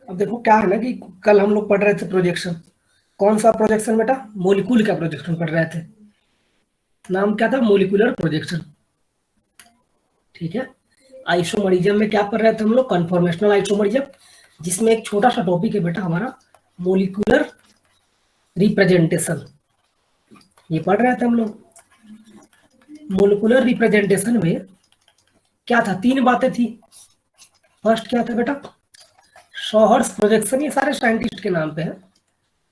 अब देखो क्या है ना कि कल हम लोग पढ़ रहे थे प्रोजेक्शन। कौन सा प्रोजेक्शन बेटा? मोलिक्यूल का प्रोजेक्शन पढ़ रहे थे। नाम क्या था? Molecular projection. ठीक है। आइसोमरिज्म में क्या पढ़ रहे थे हम लोग? कन्फॉर्मेशनल आइसोमरिज्म, जिसमें एक छोटा सा टॉपिक है बेटा हमारा मोलिकुलर रिप्रेजेंटेशन। ये पढ़ रहे थे हम लोग। मोलिकुलर रिप्रेजेंटेशन में क्या था? 3 बातें थी। फर्स्ट क्या था बेटा? शॉहर्स प्रोजेक्शन। ये सारे साइंटिस्ट के नाम पे है।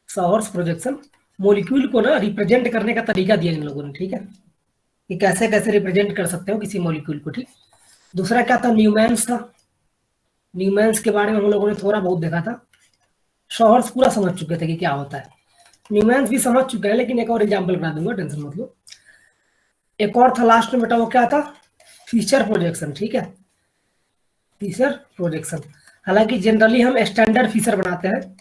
शॉहर्स प्रोजेक्शन मोलिक्यूल को ना रिप्रेजेंट करने का तरीका दिया इन लोगों ने। ठीक है, कि कैसे कैसे रिप्रेजेंट कर सकते हो किसी मॉलिक्यूल को। ठीक। दूसरा क्या था? न्यूमैन्स था। न्यूमैन्स के बारे में हम लोगों ने थोड़ा बहुत देखा था। शॉहर्स पूरा समझ चुके थे कि क्या होता है। न्यूमैन्स भी समझ चुके हैं, लेकिन एक और एग्जाम्पल बना दूंगा, टेंशन मत लो। एक और था लास्ट में बेटा, वो क्या था? Feature projection. ठीक है, फीचर प्रोजेक्शन। हालांकि जनरली हम स्टैंडर्ड फीचर बनाते हैं,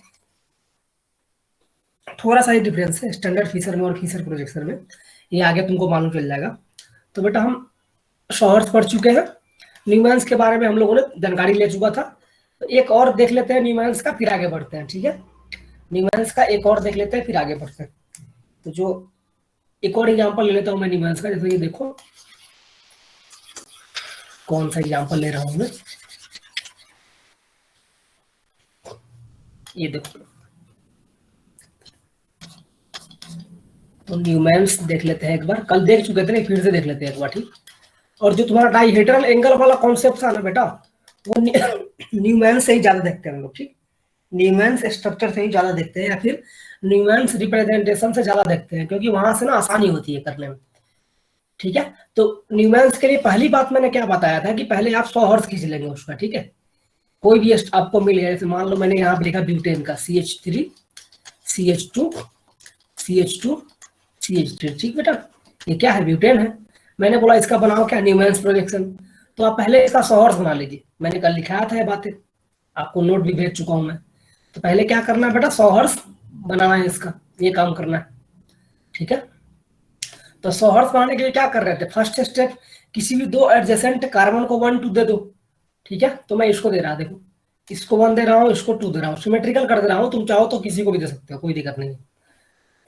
थोड़ा सा ही डिफरेंस है स्टैंडर्ड फीचर में और फीचर प्रोजेक्शन में। ये आगे तुमको मालूम चल जाएगा। तो बेटा हम शॉहर्स पढ़ चुके हैं। न्यूमैन्स के बारे में हम लोगों ने जानकारी ले चुका था। तो एक और देख लेते हैं न्यूमैन्स का, फिर आगे बढ़ते हैं। ठीक है, न्यूमैन्स का एक और देख लेते हैं, फिर आगे बढ़ते हैं। तो जो एक और एग्जांपल ले लेता हूं मैं न्यूमैन्स का। जैसे ये देखो, कौन सा एग्जांपल ले रहा हूं मैं। ये देखो, तो न्यूमैन्स देख लेते हैं एक बार। कल देख चुके थे ना, फिर से देख लेते हैं एक बार। ठीक। और जो तुम्हारा डाइहेड्रल एंगल वाला कॉन्सेप्ट था ना बेटा, वो न्यूमैन्स से ही ज्यादा देखते हैं हम लोग। ठीक, न्यूमैन्स स्ट्रक्चर से ही ज्यादा देखते हैं, या फिर न्यूमैन्स रिप्रेजेंटेशन से ज्यादा देखते हैं, क्योंकि वहां से ना आसानी होती है करने में। ठीक है, तो न्यूमैन्स के लिए पहली बात मैंने क्या बताया था कि पहले आप 100 हर्ट्ज खींच लेंगे उसका। ठीक है, कोई भी आपको मिल गया, जैसे मान लो मैंने यहाँ पे लिखा ब्यूटेन का CH3 CH2 CH2 CH3। ठीक बेटा, ये क्या है? ब्यूटेन है। मैंने बोला इसका बनाओ क्या? Newman's projection. तो आप पहले इसका 100 हर्ट्ज बना लीजिए। मैंने कल लिखाया था ये बातें, आपको नोट भी भेज चुका हूं मैं। तो पहले क्या करना है बेटा? 100 हर्ट्ज बनाना है इसका, ये काम करना है। ठीक है, तो 100 हर्ट्ज बनाने के लिए क्या कर रहे थे? फर्स्ट स्टेप, किसी भी 2 एडजेसेंट कार्बन को 1 2 दे दो। ठीक है, तो मैं इसको दे रहा, देखो इसको 1 दे रहा हूँ, इसको 2 दे रहा हूँ, सिमेट्रिकल कर दे रहा हूँ। तुम चाहो तो किसी को भी दे सकते हो, कोई दिक्कत नहीं है।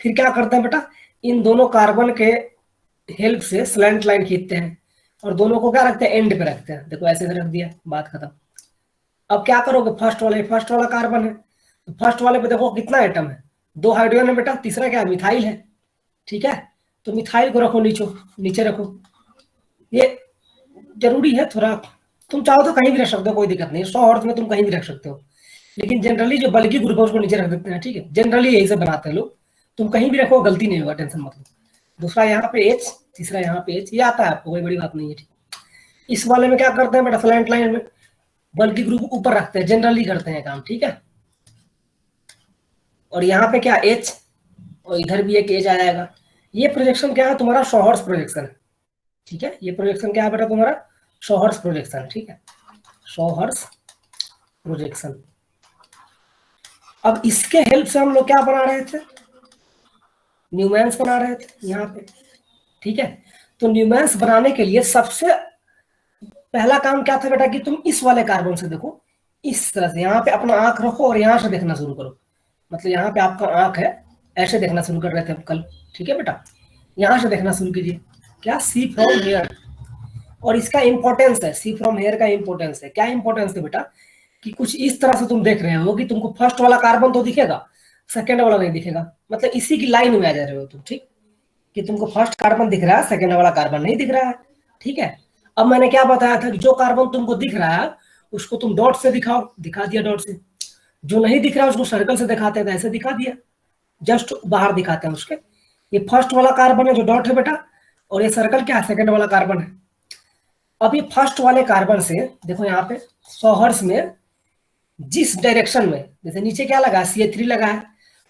फिर क्या करते हैं बेटा? इन दोनों कार्बन के हेल्प से स्लैंट लाइन खींचते हैं, और दोनों को क्या रखते हैं? एंड पे रखते हैं। देखो ऐसे रख दिया, बात खत्म। अब क्या करोगे? फर्स्ट वाला कार्बन है, तो फर्स्ट वाले पे देखो कितना एटम है? 2 हाइड्रोजन है बेटा। तीसरा क्या है? मिथाइल है। ठीक है, तो मिथाइल को रखो नीचे, नीचे रखो। ये जरूरी है थोड़ा। तुम चाहो तो कहीं भी रख सकते हो, कोई दिक्कत नहीं। 100 हर्ट्ज में तुम कहीं भी रख सकते हो, लेकिन जनरली जो बल्कि ग्रुप है उसको नीचे रख देते हैं। ठीक है, जनरली यही से बनाते हैं लोग। तुम कहीं भी रखो, गलती नहीं होगा, टेंशन मत लो। दूसरा यहाँ पे H, तीसरा यहाँ पे H, ये आता है आपको, कोई बड़ी बात नहीं है। ठीक, इस वाले में क्या करते हैं बेटा? स्लैंट लाइन में बल्कि ग्रुप ऊपर रखते हैं, जनरली करते हैं काम। ठीक है, और यहाँ पे क्या? H, और इधर भी एक H आ जाएगा। ये प्रोजेक्शन क्या है तुम्हारा? शॉहर्ट्ज प्रोजेक्शन। ठीक है, ये प्रोजेक्शन क्या है बेटा तुम्हारा? शॉहर्ट्ज प्रोजेक्शन। ठीक है, शॉहर्ट्ज प्रोजेक्शन। अब इसके हेल्प से हम लोग क्या बना रहे थे? न्यूमैन्स बना रहे थे यहाँ पे। ठीक है, तो न्यूमैन्स बनाने के लिए सबसे पहला काम क्या था बेटा? कि तुम इस वाले कार्बन से देखो, इस तरह से यहाँ पे अपना आंख रखो और यहाँ से देखना शुरू करो। मतलब यहाँ पे आपका आंख है, ऐसे देखना शुरू कर रहे थे हम कल। ठीक है बेटा, यहाँ से देखना शुरू कीजिए। क्या? सी फ्रॉम हेयर। और इसका इंपॉर्टेंस है, सी फ्रॉम हेयर का इंपॉर्टेंस है। क्या इंपॉर्टेंस है बेटा? कि कुछ इस तरह से तुम देख रहे हो कि तुमको फर्स्ट वाला कार्बन तो दिखेगा, सेकेंड वाला नहीं दिखेगा। मतलब इसी की लाइन में आ जा रहे हो तुम। ठीक, कि तुमको फर्स्ट कार्बन दिख रहा है, सेकेंड वाला कार्बन नहीं दिख रहा है। ठीक है, अब मैंने क्या बताया था कि जो कार्बन तुमको दिख रहा है उसको तुम डॉट से दिखाओ, दिखा दिया डॉट से। जो नहीं दिख रहा है उसको सर्कल से दिखाते हैं, ऐसे दिखा दिया, जस्ट बाहर दिखाते हैं उसके। ये फर्स्ट वाला कार्बन है जो डॉट है बेटा, और ये सर्कल क्या है? सेकेंड वाला कार्बन है। अब ये फर्स्ट वाले कार्बन से देखो यहाँ पे 100 हर्ट्ज में जिस डायरेक्शन में, जैसे नीचे क्या लगा है? CH3 लगा है,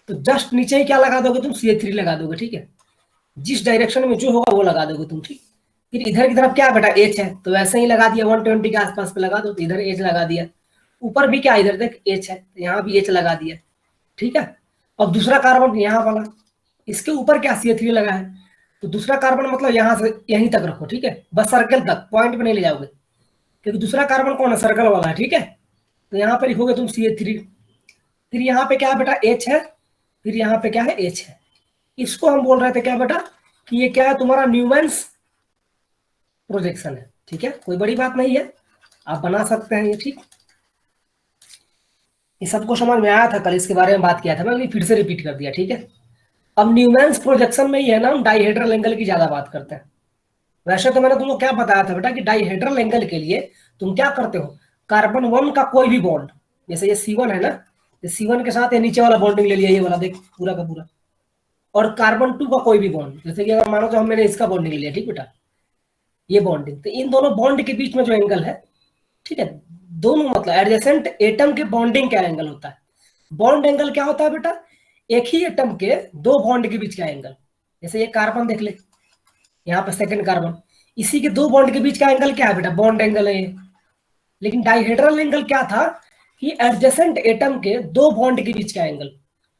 तो जस्ट नीचे ही क्या लगा दोगे तुम? CH3 लगा दोगे। ठीक है, जिस डायरेक्शन में जो होगा वो लगा दोगे तुम। ठीक, फिर इधर की तरफ क्या बेटा? H है, तो वैसे ही लगा दिया, 120 के आसपास पे लगा दो, तो इधर H लगा दिया। ऊपर भी क्या? इधर देख H है, तो यहाँ भी H लगा दिया। ठीक है, अब दूसरा कार्बन यहाँ वाला, इसके ऊपर क्या? CH3 लगा है, तो दूसरा कार्बन मतलब यहाँ से यहीं तक रखो। ठीक है, बस सर्कल तक, पॉइंट पे नहीं ले जाओगे, क्योंकि दूसरा कार्बन कौन है? सर्कल वाला है। ठीक है, तो यहाँ पे लिखोगे तुम CH3। फिर यहाँ पे क्या है बेटा, एच है, फिर यहाँ पे क्या है, एच है। इसको हम बोल रहे थे क्या बेटा, कि ये क्या है तुम्हारा न्यूमैन्स प्रोजेक्शन है। ठीक है, कोई बड़ी बात नहीं है, आप बना सकते हैं ये। ठीक, ये सबको समझ में आया था, कल इसके बारे में बात किया था, मैं अभी फिर से रिपीट कर दिया। ठीक है, अब न्यूमैन्स प्रोजेक्शन में ही है ना, हम डाइहेड्रल एंगल की ज्यादा बात करते हैं। वैसे तो मैंने तुमको क्या बताया था बेटा कि डाइहेड्रल एंगल के लिए तुम क्या करते हो, कार्बन 1 का कोई भी बॉन्ड, जैसे ये C1 है ना, ये C1 के साथ ये नीचे वाला बॉन्डिंग ले लिया, ये वाला देख पूरा का पूरा, और कार्बन 2 का कोई भी बॉन्ड, जैसे कि अगर मानो तो मैंने इसका बॉन्डिंग ले लिया, ठीक बेटा, ये बॉन्डिंग, तो इन दोनों बॉन्ड के बीच में जो एंगल है, ठीक है, दोनों मतलब एडजेसेंट एटम के बॉन्डिंग का एंगल होता है। बॉन्ड एंगल क्या होता है बेटा, एक ही एटम के दो बॉन्ड के बीच का एंगल। जैसे ये कार्बन देख ले, यहाँ पे सेकंड कार्बन, इसी के दो बॉन्ड के बीच का एंगल क्या है बेटा, बॉन्ड एंगल है ये। लेकिन डाइहेड्रल एंगल क्या था कि एडजेसेंट एटम के दो बॉन्ड के बीच का एंगल,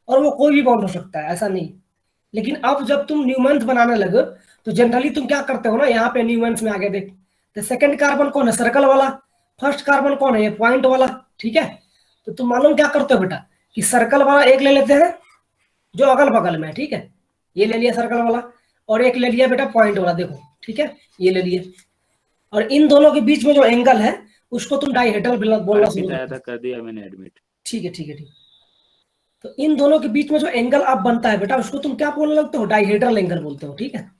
और वो कोई भी बॉन्ड हो सकता है, ऐसा नहीं। लेकिन अब जब तुम न्यूमैन्स बनाने लगे तो जनरली तुम क्या करते हो ना, यहाँ पे न्यूमैन्स में आगे देख, तो सेकंड कार्बन कौन है, सर्कल वाला, फर्स्ट कार्बन कौन है, ये पॉइंट वाला। ठीक है, तो तुम मालूम क्या करते हो बेटा, कि सर्कल वाला एक ले लेते हैं जो अगल बगल में है, ठीक है, ये ले लिया सर्कल वाला, और एक ले लिया बेटा पॉइंट वाला, देखो ठीक है, ये ले लिए, और इन दोनों के बीच में जो एंगल है उसको तुम डाइहेड्रल बोलना शुरू कर दिया मैंने एडमिट। ठीक है, ठीक है, ठीक। तो इन दोनों के बीच में जो एंगल आप बनता है बेटा, उसको तुम क्या बोलने लगते हो, डाइहेड्रल एंगल बोलते हो। ठीक है,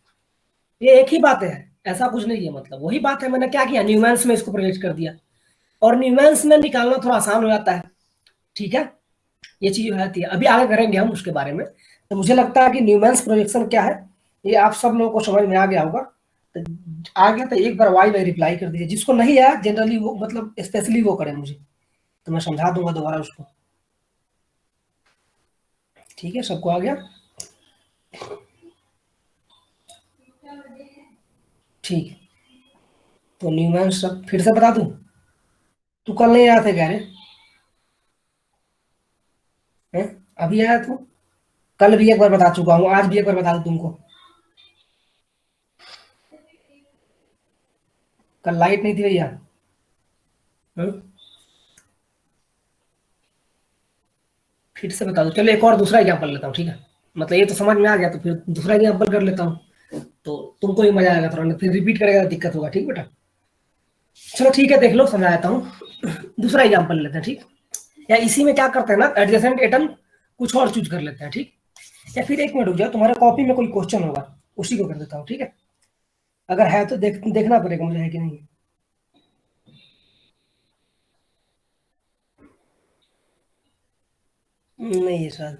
ये एक ही बात है, ऐसा कुछ नहीं है, मतलब वही बात है। मैंने क्या किया, न्यूमैन्स में इसको प्रोजेक्ट कर दिया, और न्यूमैन्स में निकालना थोड़ा आसान हो जाता है। ठीक है, ये चीज हो जाती है, अभी आगे करेंगे हम उसके बारे में। तो मुझे लगता है कि न्यूमैन्स प्रोजेक्शन क्या है ये आप सब लोगों को समझ में आ गया होगा। तो आ गया तो एक बार वाई में रिप्लाई कर दीजिए, जिसको नहीं आया जनरली वो मतलब स्पेशली वो करे मुझे, तो मैं समझा दूंगा दोबारा उसको। ठीक है, सबको आ गया, ठीक। तो न्यूमैन्स सब फिर से बता दूं, तू कल नहीं आया था कह रहे हैं, अभी आया तू, कल भी एक बार बता चुका हूँ, आज भी एक बार बता दूं तुमको। कल लाइट नहीं थी भैया। फिर से बता दो, चलो एक और दूसरा एग्जाम्पल लेता हूँ। ठीक है, मतलब ये तो समझ में आ गया, तो फिर दूसरा एग्जाम्पल कर लेता हूँ, तो तुमको भी मजा आएगा थोड़ा, फिर रिपीट करेगा तो दिक्कत होगा। ठीक बेटा, चलो ठीक है, देख लो समझा देता हूँ। दूसरा एग्जाम्पल लेते हैं, ठीक, या इसी में क्या करते हैं ना, एडजेसेंट एटम कुछ और चूज कर लेते हैं। ठीक, या फिर एक मिनट रुक जाओ, तुम्हारे कॉपी में कोई क्वेश्चन होगा, उसी को कर देता हूँ। ठीक है, अगर है तो देखना पड़ेगा मुझे, है कि नहीं। नहीं है सर,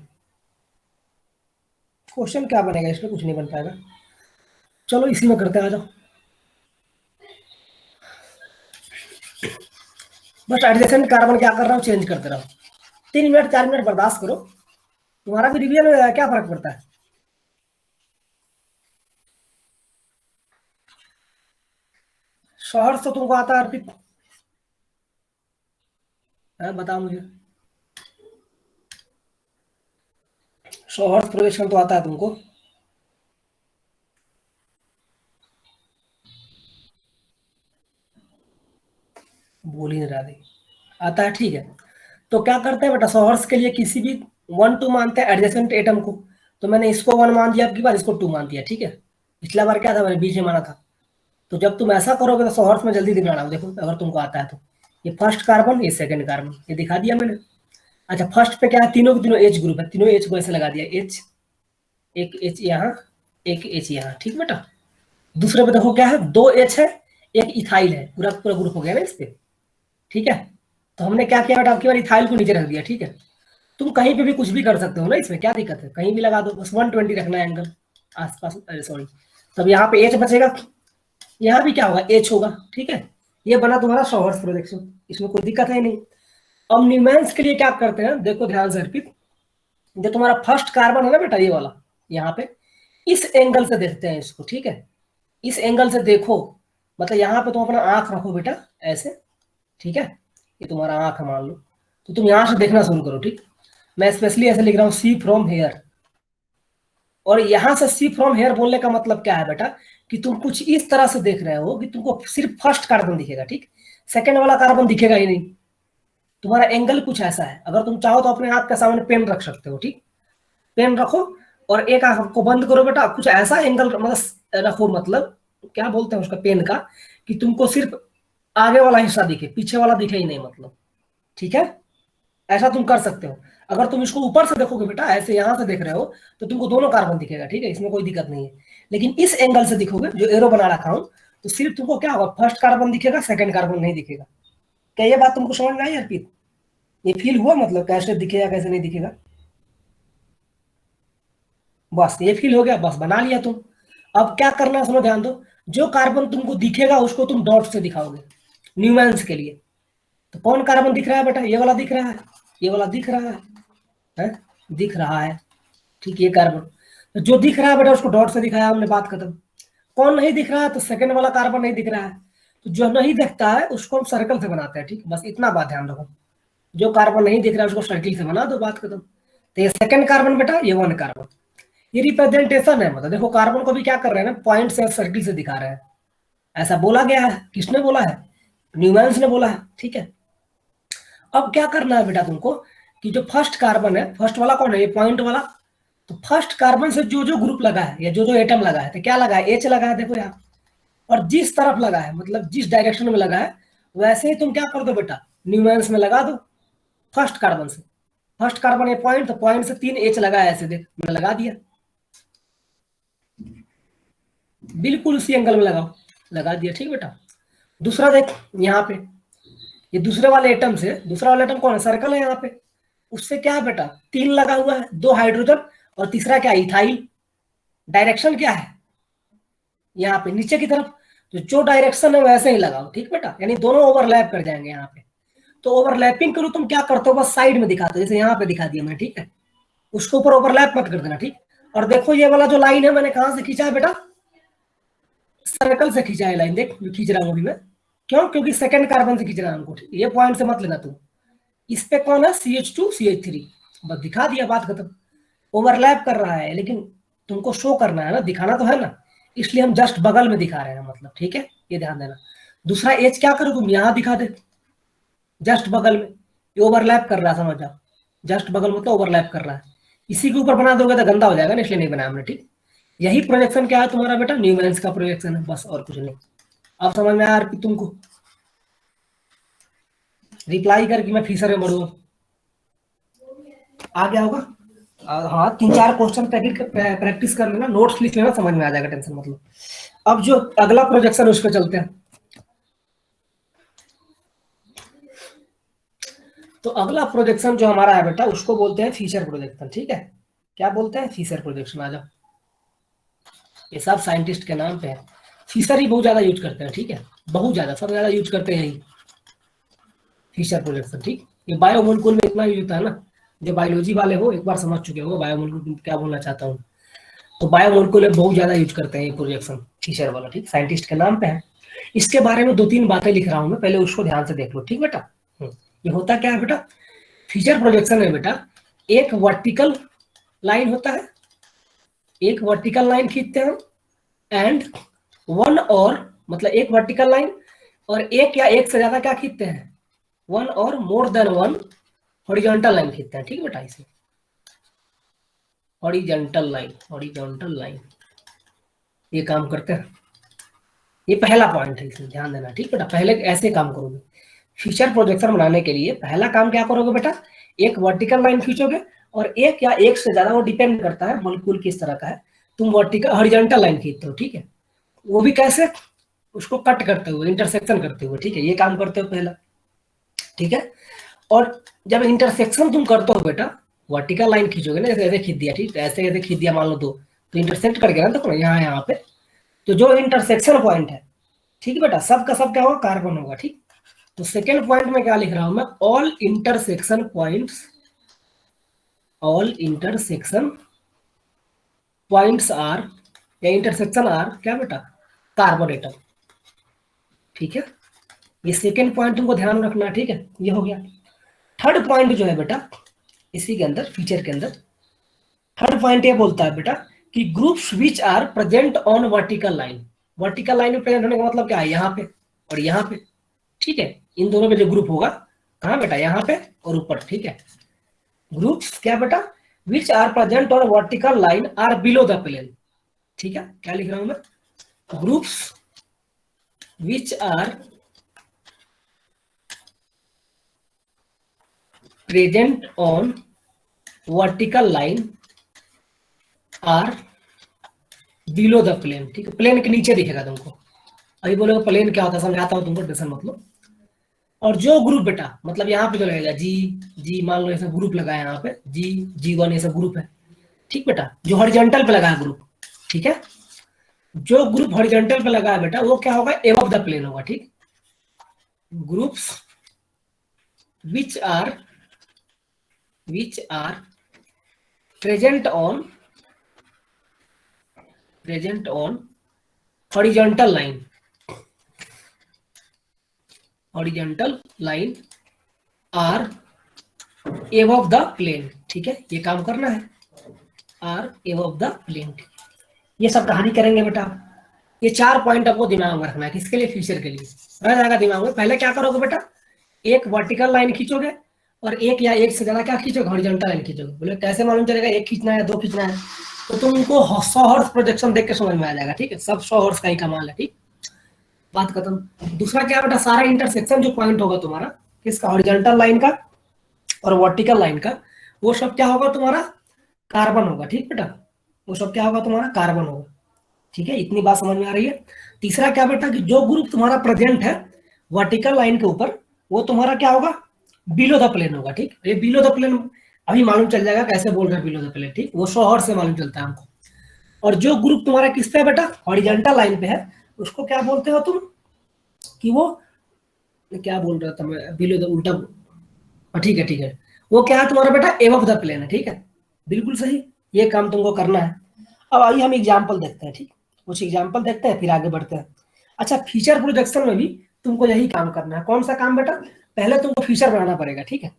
क्वेश्चन क्या बनेगा इसमें, कुछ नहीं बन पाएगा। चलो इसी में करते हैं, आ जाओ। बस एडजेसेंट कार्बन क्या कर रहा हूँ, चेंज करते रहो, 3 मिनट 4 मिनट बर्दाश्त करो, तुम्हारा भी रिवीजन हो जाएगा, क्या फर्क पड़ता है। शहर तो तुमको आता है अर्पित, बताओ मुझे, शहर प्रोजेक्शन तो आता है तुमको। बोल ही नहीं रहा, आता है, ठीक है। तो क्या करते हैं बेटा, सोहर्स के लिए किसी भी 1 2 मानते हैं एडजेसेंट एटम को, तो मैंने इसको 1 मान दिया, आपकी बार इसको 2 मान दिया। ठीक है, पिछला बार क्या था, मैंने बीच में माना था। तो जब तुम ऐसा करोगे तो सोहर्स में जल्दी दिखाना, देखो अगर तुमको आता है तो, ये फर्स्ट कार्बन, ये सेकंड कार्बन, ये दिखा दिया मैंने। अच्छा, फर्स्ट पे क्या है, तीनों के तीनों एच ग्रुप है, तीनों एच को ऐसे लगा दिया, एच, एक एच यहाँ, एक एच यहाँ। ठीक बेटा, दूसरे पे देखो क्या है, 2 एच है, एक इथाइल है, पूरा पूरा ग्रुप हो गया ना इस पे। ठीक है, तो हमने क्या किया बेटा, आपकी बार इथाइल को नीचे रख दिया। ठीक है, तुम कहीं पे भी कुछ भी कर सकते हो ना, इसमें क्या दिक्कत है, कहीं भी लगा दो, बस 120 रखना है एंगल आसपास, अरे सॉरी। तब यहाँ पे एच बचेगा, यहाँ भी क्या होगा, एच होगा। ठीक है, ये बना तुम्हारा शॉहर्स प्रोजेक्शन, इसमें कोई दिक्कत है नहीं। अब न्यूमैन्स के लिए क्या करते हैं, देखो ध्यान से अर्पित, जो तुम्हारा फर्स्ट कार्बन है ना बेटा, ये वाला, यहाँ पे इस एंगल से देखते हैं इसको। ठीक है, इस एंगल से देखो, मतलब यहाँ पे तुम अपना आंख रखो बेटा ऐसे। ठीक है, ये तुम्हारा आंख है मान लो, तो तुम यहाँ से देखना शुरू करो। ठीक, मैं स्पेशली ऐसे लिख रहा हूँ, सी फ्रॉम हेयर, और यहां से सी फ्रॉम हेयर बोलने का मतलब क्या है बेटा, कि तुम कुछ इस तरह से देख रहे हो कि तुमको सिर्फ फर्स्ट कार्बन दिखेगा। ठीक, सेकेंड वाला कार्बन दिखेगा ही नहीं। तुम्हारा एंगल कुछ ऐसा है, अगर तुम चाहो तो अपने हाथ के सामने पेन रख सकते हो, ठीक, पेन रखो और एक आंख को बंद करो बेटा, कुछ ऐसा एंगल मतलब रखो, मतलब क्या बोलते हैं उसका पेन का, कि तुमको सिर्फ आगे वाला हिस्सा दिखे, पीछे वाला दिखे ही नहीं, मतलब ठीक है, ऐसा तुम कर सकते हो। अगर तुम इसको ऊपर से देखोगे बेटा, ऐसे यहां से देख रहे हो, तो तुमको दोनों कार्बन दिखेगा, ठीक है, इसमें कोई दिक्कत नहीं है। लेकिन इस एंगल से दिखोगे, जो एरो बना रखा हूं, तो सिर्फ तुमको क्या होगा, फर्स्ट कार्बन दिखेगा, सेकंड कार्बन नहीं दिखेगा। क्या ये बात तुमको समझ में आई अर्पित? ये फील हुआ, मतलब कैसे दिखेगा कैसे नहीं दिखेगा? बस ये फील हो गया, बस बना लिया तुम। अब क्या करना है सुनो, ध्यान दो। जो कार्बन तुमको दिखेगा उसको तुम डॉट से दिखाओगे न्यूमेंस के लिए। तो कौन कार्बन दिख रहा है बेटा? ये वाला दिख रहा है, ये वाला दिख रहा है? दिख रहा है, ठीक, ये कार्बन। तो जो दिख रहा है बेटा उसको डॉट से दिखाया हमने, बात खत्म। कौन नहीं दिख रहा है? तो सेकंड वाला कार्बन नहीं दिख रहा है, तो जो नहीं दिखता है उसको हम सर्कल से बनाते हैं, ठीक, बस इतना बात ध्यान रखो। जो कार्बन नहीं दिख रहा है उसको सर्किल से बना दो, बात खत्म। तो ये सेकंड कार्बन बेटा, ये वन कार्बन, ये रिप्रेजेंटेशन है, मतलब देखो कार्बन को भी क्या कर रहे हैं ना, पॉइंट से सर्किल से दिखा रहे हैं। ऐसा बोला गया है, किसने बोला है? न्यूमैन्स ने बोला है, ठीक है। अब क्या करना है बेटा तुमको, कि जो फर्स्ट कार्बन है, फर्स्ट वाला कौन है? ये पॉइंट वाला। तो फर्स्ट कार्बन से जो जो ग्रुप लगा है या जो जो एटम लगा है, तो क्या लगा है? एच लगा है, देखो यहाँ। और जिस तरफ लगा है, मतलब जिस डायरेक्शन में लगा है, वैसे ही तुम क्या कर दो बेटा, न्यूमैन्स में लगा दो फर्स्ट कार्बन से। फर्स्ट कार्बन ये पॉइंट, तो पॉइंट से 3 एच लगा है, ऐसे देख मैं लगा दिया, बिल्कुल उसी एंगल में लगाओ, लगा दिया, ठीक बेटा। दूसरा देख यहाँ पे, ये दूसरे वाले एटम से, दूसरा वाला एटम कौन है? सर्कल है यहाँ पे, उससे क्या है बेटा, 3 लगा हुआ है, 2 हाइड्रोजन और तीसरा क्या? इथाइल। डायरेक्शन क्या है? यहाँ पे नीचे की तरफ, तो जो डायरेक्शन है वैसे ही लगाओ, ठीक बेटा, यानी दोनों ओवरलैप कर जाएंगे यहाँ पे। तो ओवरलैपिंग करो, तुम क्या करते हो, बस साइड में दिखाते हो, जैसे यहाँ पे दिखा दिया मैं, ठीक है, उसके ऊपर ओवरलैप मत कर देना, ठीक। और देखो ये वाला जो लाइन है मैंने कहां से खींचा है बेटा? सर्कल से खींचा है लाइन, देख जो खींच रहा हूं अभी मैं। क्यों? क्योंकि सेकंड कार्बन से खींच रहा हूं, ये पॉइंट से मत लेना तुम। इस पे कौन है? CH2 CH3, बस दिखा दिया, बात खत्म। ओवरलैप कर रहा है, लेकिन तुमको शो करना है ना, दिखाना तो है ना, इसलिए हम जस्ट बगल में दिखा रहे हैं, मतलब ठीक है, ये ध्यान देना। दूसरा एच क्या करो तुम, यहां दिखा दे, जस्ट बगल में, ये ओवरलैप कर रहा है, समझ जाओ, जस्ट बगल मतलब ओवरलैप कर रहा है। इसी के ऊपर बना दोगे तो गंदा हो जाएगा ना, इसलिए नहीं बनाया हमने, ठीक। यही प्रोजेक्शन क्या है तुम्हारा बेटा? न्यूमेरिकल्स का प्रोजेक्शन है, बस और कुछ नहीं। अब समझ में आया तुमको? रिप्लाई करके मैं फीसर में बढ़ूंगा, आ गया होगा। हाँ 3-4 क्वेश्चन प्रैक्टिस कर लेना, नोट्स लिख लेना, समझ में आ जाएगा, टेंशन मतलब। अब जो अगला प्रोजेक्शन उस पर चलते हैं। तो अगला प्रोजेक्शन जो हमारा है बेटा, उसको बोलते हैं फीचर प्रोजेक्शन, ठीक है। क्या बोलते हैं? Feature projection. आ जाओ, ये सब साइंटिस्ट के नाम पे है, फीचर ही बहुत ज्यादा यूज करते हैं, ठीक है, बहुत ज्यादा, सबसे ज्यादा यूज करते हैं यही फीचर प्रोजेक्शन, ठीक। ये बायोमोलिक्यूल में इतना यूज होता है ना, जो बायोलॉजी वाले हो एक बार समझ चुके हो बायोमोलिक्यूल क्या बोलना चाहता हूँ। तो बायोमोलिक्यूल में बहुत ज्यादा यूज करते हैं ये प्रोजेक्शन फीचर वाला, ठीक, साइंटिस्ट के नाम पे है। इसके बारे में 2-3 बातें लिख रहा हूँ मैं, पहले उसको ध्यान से देख लो, ठीक बेटा। ये होता क्या है बेटा? फीचर प्रोजेक्शन में बेटा एक वर्टिकल लाइन होता है, एक वर्टिकल लाइन खींचते हैं एंड वन और, मतलब एक वर्टिकल लाइन और एक या एक से ज्यादा क्या खींचते हैं? वन और more than one horizontal line खींचते हैं, ठीक बेटा। इसे हॉरिजॉन्टल लाइन, हॉरिजॉन्टल लाइन ये काम करते हैं। ये पहला पॉइंट है, इसमें ध्यान देना, ठीक बेटा। पहले ऐसे काम करोगे, फीचर प्रोजेक्शन बनाने के लिए पहला काम क्या करोगे बेटा? एक वर्टिकल लाइन खींचोगे और एक या एक से ज्यादा, वो डिपेंड करता है मॉलिक्यूल किस तरह का है, तुम वर्टिकल हॉरिजॉन्टल लाइन खींचते हो, ठीक है। वो भी कैसे? उसको कट करते हुए, इंटरसेक्शन करते हुए, ठीक है, ये काम करते हो पहला, ठीक है। और जब इंटरसेक्शन तुम करते हो बेटा, वर्टिकल लाइन खींचोगे ना, जैसे ऐसे खींच दिया, ठीक, ऐसे ऐसे खींच दिया मान लो दो, तो इंटरसेक्ट करके ना, देखो यहाँ पे, तो जो इंटरसेक्शन पॉइंट है, ठीक बेटा, सब का सब क्या होगा? कार्बन होगा, ठीक। तो सेकेंड पॉइंट में क्या लिख रहा हूं मैं? All intersection points, all intersection points are, या इंटरसेक्शन आर क्या बेटा? कार्बन एटम, ठीक है। ये सेकेंड पॉइंट तुमको ध्यान रखना, ठीक है, ये हो गया। थर्ड पॉइंट जो है बेटा, इसी के अंदर फीचर के अंदर थर्ड पॉइंट ये बोलता है बेटा कि groups which are present on vertical line, vertical line में प्रेजेंट होने का मतलब क्या है? यहाँ पे और यहाँ पे, ठीक है, इन दोनों में जो ग्रुप होगा कहाँ बेटा, यहाँ पे और ऊपर, ठीक है। ग्रुप्स क्या बेटा, which are present on vertical line are below the plane, ठीक है। क्या लिख रहा हूं मैं, groups which are present on vertical line are below the plane, ठीक है। प्लेन के नीचे दिखेगा तुमको। अभी बोलोगे प्लेन क्या होता है, समझाता हूं तुमको, टेंशन मत लो। और जो ग्रुप बेटा, मतलब यहाँ पे जो रहेगा जी, जी मान लो ये सब ग्रुप लगा है यहाँ पे, जी G1 ये सब ग्रुप है, ठीक बेटा। जो हॉरिजॉन्टल पे लगा है ग्रुप, ठीक है। जो ग्रुप हॉरिजॉन्टल पे लगा है बेटा, वो क्या होगा, एबव द प्लेन होगा, ठीक। Groups which are present on horizontal line are above the plane, ठीक है। ये काम करना है, आर एबव द प्लेन। ये सब कहानी करेंगे बेटा। ये 4 पॉइंट आपको दिमाग में रखना है, किसके लिए, फ्यूचर के लिए रह जाएगा दिमाग में। पहले क्या करोगे बेटा, एक वर्टिकल लाइन खींचोगे और एक या एक से ज्यादा क्या खींचोगे, हॉरिजॉन्टल लाइन खींचोगे। बोले कैसे मालूम चलेगा एक खींचना है, 2 खींचना है, तो तुमको 100 हर्ट्ज प्रोजेक्शन देख के समझ में आ जाएगा, ठीक है। सब 100 हर्ट्ज का ही कमाल है, ठीक। बात खत्म। दूसरा क्या बेटा, सारा इंटरसेक्शन जो पॉइंट होगा तुम्हारा, किसका, हॉरिजॉन्टल लाइन का और वर्टिकल लाइन का, वो सब क्या होगा तुम्हारा, कार्बन होगा, ठीक बेटा। वो सब क्या होगा तुम्हारा, कार्बन होगा, ठीक है। इतनी बात समझ में आ रही है। तीसरा क्या बेटा, कि जो ग्रुप तुम्हारा प्रेजेंट है वर्टिकल लाइन के ऊपर, वो तुम्हारा क्या होगा, बिलो द प्लेन होगा, ठीक। ये बिलो द प्लेन अभी मालूम चल जाएगा कैसे बोल रहे हैं बिलो द प्लेन, ठीक। वो 100 हर्ट्ज से मालूम चलता है हमको। और जो ग्रुप तुम्हारा किस पे है बेटा, हॉरिजॉन्टल लाइन पे है, उसको क्या बोलते हो तुम, कि वो क्या बोल रहा था मैं, बिलो द उल्टा, ठीक है ठीक है। वो क्या है तुम्हारा बेटा, एबव द प्लेन है, ठीक है। बिल्कुल सही, ये काम तुमको करना है। अब आइए हम एग्जाम्पल देखते हैं, ठीक। कुछ एग्जाम्पल देखते हैं फिर आगे बढ़ते हैं। अच्छा, फीचर प्रोजेक्शन में भी तुमको यही काम करना है। कौन सा काम बेटा, पहले तुमको फीचर बनाना पड़ेगा, ठीक है।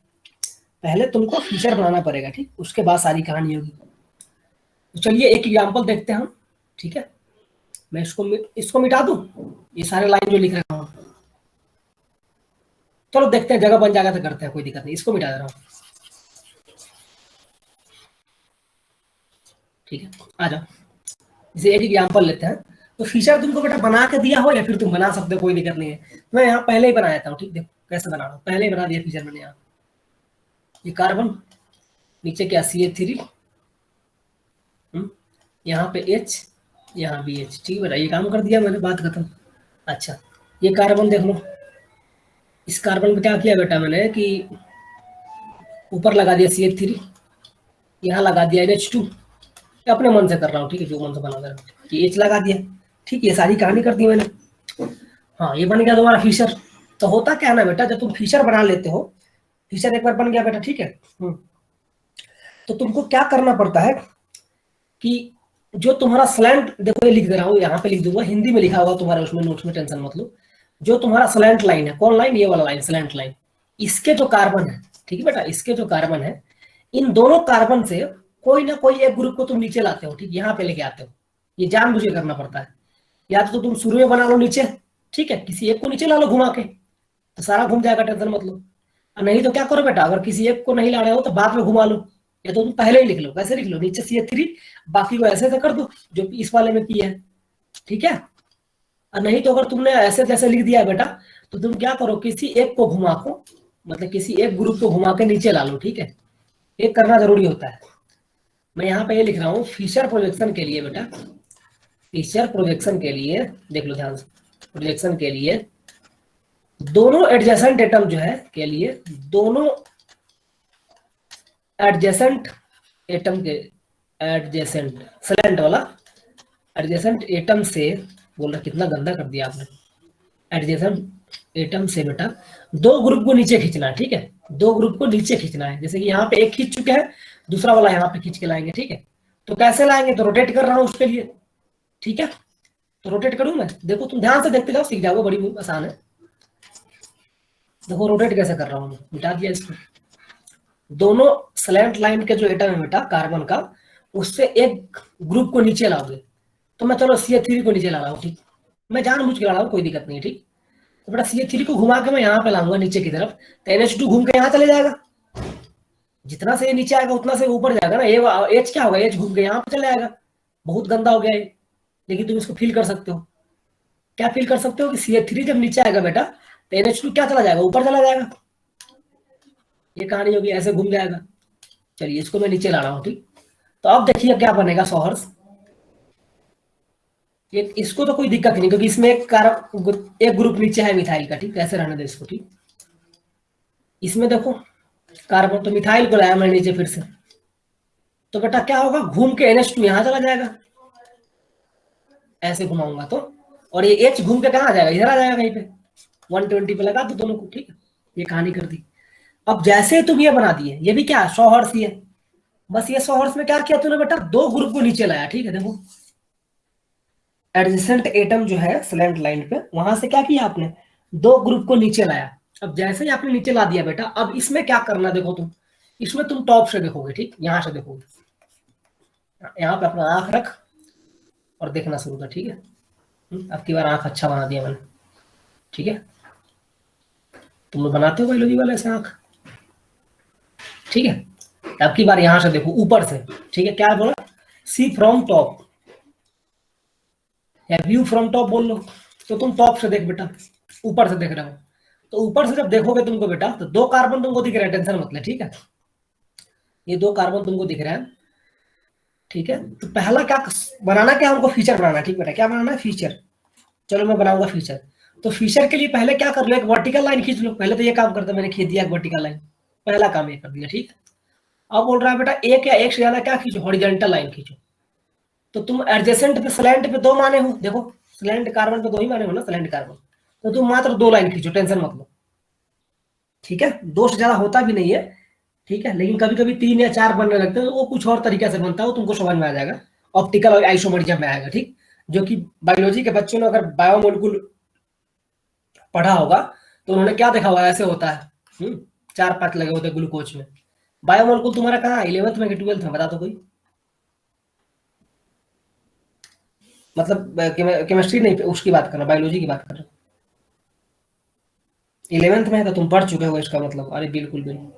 पहले तुमको फीचर बनाना पड़ेगा, ठीक। उसके बाद सारी कहानी होगी। तो चलिए एक एग्जाम्पल देखते हैं हम, ठीक है। मैं इसको मिटा दूं, ये सारे लाइन जो लिख रहा हूँ। चलो देखते हैं, जगह बन जाएगा तो करते हैं, कोई दिक्कत नहीं। इसको मिटा दे रहा हूँ, ठीक है। आ जाओ, इसे एक एग्जाम्पल लेते हैं। तो फीचर तुमको बेटा बना के दिया हो या फिर तुम बना सकते हो, कोई दिक्कत नहीं है। मैं यहाँ पहले ही बनाया था, ठीक। देखो कैसे बना रहा हूँ, पहले ही बना दिया फीचर मैंने। यहाँ ये कार्बन, नीचे क्या CH3, यहाँ पे H, यहाँ भी H, ठीक बेटा। ये काम कर दिया मैंने, बात खत्म। अच्छा, ये कार्बन देख लो। इस कार्बन को क्या किया बेटा मैंने, कि ऊपर लगा दिया CH3, यहाँ लगा दिया NH2। अपने मन से कर रहा हूँ, ठीक है, जो मन से बना रहा हूँ। ये H लगा दिया, ठीक। ये सारी कहानी कर दी मैंने। हाँ, ये बन गया तुम्हारा फीचर। तो होता क्या है ना बेटा, जब तुम फीचर बना लेते हो, फीचर एक बार बन गया बेटा, ठीक है। तो तुमको क्या करना पड़ता है, कि जो तुम्हारा स्लैंट, देखो ये लिख दे रहा हूँ, यहाँ पे लिख दूंगा, हिंदी में लिखा होगा तुम्हारे उसमें नोट्स में, टेंशन मत लो। जो तुम्हारा स्लैंट लाइन है, कौन लाइन, ये वाला लाइन, स्लैंट लाइन, इसके जो कार्बन है, ठीक है बेटा, इसके जो कार्बन है, इन दोनों कार्बन से कोई ना कोई एक ग्रुप को तुम नीचे लाते हो, ठीक। यहाँ पे लेके आते हो, ये जानबूझ के करना पड़ता है। या तो तुम शुरू में बना लो नीचे, ठीक है, किसी एक को नीचे ला लो घुमा के, तो सारा घूम जाएगा, टेंशन मत लो। नहीं तो क्या करो बेटा, अगर किसी एक को नहीं ला रहे हो तो बाद में घुमा लो, या तो तुम पहले ही लिख लो। कैसे लिख लो, नीचे CH3, बाकी को ऐसे कर दो जो इस वाले में किया है, ठीक है। और नहीं तो अगर तुमने ऐसे जैसे लिख दिया बेटा, तो तुम क्या करो, किसी एक को घुमा को, मतलब किसी एक ग्रुप को घुमा के नीचे ला लो, ठीक है। एक करना जरूरी होता है। मैं यहाँ पे ये लिख रहा हूँ, फीचर प्रोजेक्शन के लिए बेटा, फीचर प्रोजेक्शन के लिए देख लो ध्यान से, प्रोजेक्शन के लिए दोनों एडजेसेंट एटम जो है के लिए, दोनों एडजेसेंट एटम के, एडजेसेंट स्लैंट वाला एडजेसेंट एटम से, बोल रहा कितना गंदा कर दिया आपने, एडजेसेंट एटम से बेटा 2 ग्रुप को नीचे खींचना है, ठीक है। 2 ग्रुप को नीचे खींचना है, जैसे कि यहाँ पे एक खींच चुके हैं, दूसरा वाला यहाँ पे खींच के लाएंगे, ठीक है। तो कैसे लाएंगे, तो रोटेट कर रहा हूँ उसके लिए, ठीक है। तो रोटेट करूँ मैं, देखो तुम ध्यान से देखते जाओ, सीख जाओगे, बड़ी आसान है। देखो रोटेट कैसे कर रहा हूँ, मिटा दिया इसको। दोनों स्लैंट लाइन के जो एटम है बेटा कार्बन का, उससे एक ग्रुप को नीचे लाओगे। तो मैं चलो CH3 को नीचे ला रहा हूँ, ठीक। मैं जानबूझ के ला रहा हूँ, कोई दिक्कत नहीं, ठीक। तो बेटा CH3 को घुमा के मैं यहाँ पे लाऊंगा नीचे की तरफ, तो NH2 घूम के यहाँ चले जाएगा, जितना से ये नीचे आएगा उतना से ऊपर जाएगा ना। ये H क्या होगा, H घूम के यहाँ पे चले आएगा, बहुत गंदा हो गया ये। लेकिन तुम इसको फील कर सकते हो, क्या फील कर सकते हो कि CH3 जब नीचे आएगा बेटा, तो NH2 क्या चला जाएगा, ऊपर चला जाएगा। ये कहानी होगी, ऐसे घूम जाएगा। चलिए इसको मैं नीचे ला रहा हूँ, ठीक। तो अब देखिए क्या बनेगा सोहर्स। ये इसको तो कोई दिक्कत नहीं, क्योंकि इसमें एक ग्रुप नीचे है मिथाइल का, ठीक। ऐसे रहने दे इसको, ठीक। इसमें देखो कार्बन, तो मिथाइल को लाया मैं नीचे फिर से, तो बेटा क्या होगा, घूम के NH2 यहाँ चला जाएगा, ऐसे घुमाऊंगा तो। और ये H घूम के कहाँ आ जाएगा, इधर आ जाएगा कहीं पे, 120 पे लगा दो दोनों को, ठीक है। ये कहानी कर दी। अब जैसे तुम ये बना दिए, ये भी क्या है, सोहर्स ही है। बस ये सोहर्स में क्या किया तूने बेटा, दो ग्रुप को नीचे लाया, ठीक है। देखो एडजेसेंट एटम जो है स्लैंट लाइन पे, वहां से क्या किया आपने, दो ग्रुप को नीचे लाया। अब जैसे ही आपने नीचे ला दिया बेटा, अब इसमें क्या करना, देखो तुम इसमें तुम टॉप से देखोगे, ठीक। यहां से देखोगे, यहाँ पे अपना आंख रख और देखना शुरू कर, ठीक है। अब की बार आंख अच्छा बना दिया मैंने, ठीक है। तुम लोग बनाते हो बायोलॉजी वाले ऐसे आंख, ठीक है। अब की बार यहां से देखो ऊपर से, ठीक है। क्या बोला, सी फ्रॉम टॉप या व्यू फ्रॉम टॉप बोल लो। तो तुम टॉप से देख बेटा, ऊपर से देख रहे हो, तो ऊपर से जब देखोगे तुमको बेटा, तो दो कार्बन तुमको दिख रहा है, टेंशन मत ले, ठीक है। ये दो कार्बन तुमको दिख रहा है, ठीक है। तो पहला क्या बनाना, क्या हमको फीचर बनाना, ठीक बेटा। क्या बनाना है, फीचर। चलो मैं बनाऊंगा फीचर। तो फीचर के लिए पहले क्या कर लो, एक वर्टिकल लाइन खींच लो। पहले तो ये काम करता, मैंने खींच दिया एक वर्टिकल लाइन, पहला काम ये कर दिया, ठीक है। अब बोल रहा है बेटा एक या एक से ज्यादा क्या खींचो, हॉरिजॉन्टल लाइन खींचो। तो तुम एडजेसेंट पे स्लैंट पे दो माने हो, देखो स्लैंट कार्बन पे दो ही माने हो ना, स्लैंट कार्बन। तो तुम मात्र दो लाइन खींचो, टेंशन मत लो, ठीक है। दो से ज्यादा होता भी नहीं है, ठीक है। लेकिन कभी कभी 3 या 4 बनने लगते हैं, तो वो कुछ और तरीके से बनता है, वो तुमको समझ में आ जाएगा, ऑप्टिकल और आइसोमरिज्म में आएगा, ठीक। जो कि बायोलॉजी के बच्चों ने अगर बायोमोलिकुल पढ़ा होगा, तो उन्होंने क्या देखा हुआ, ऐसे होता है, 4 5 लगे होते ग्लूकोज में। बायोमोलिकुल तुम्हारा कहाँ, 11th में कि 12th में, बता दो कोई। मतलब केमिस्ट्री नहीं, उसकी बात कर रहा, बायोलॉजी की बात कर रहा। 11th में है तो तुम पढ़ चुके हो इसका मतलब, अरे बिल्कुल बिल्कुल।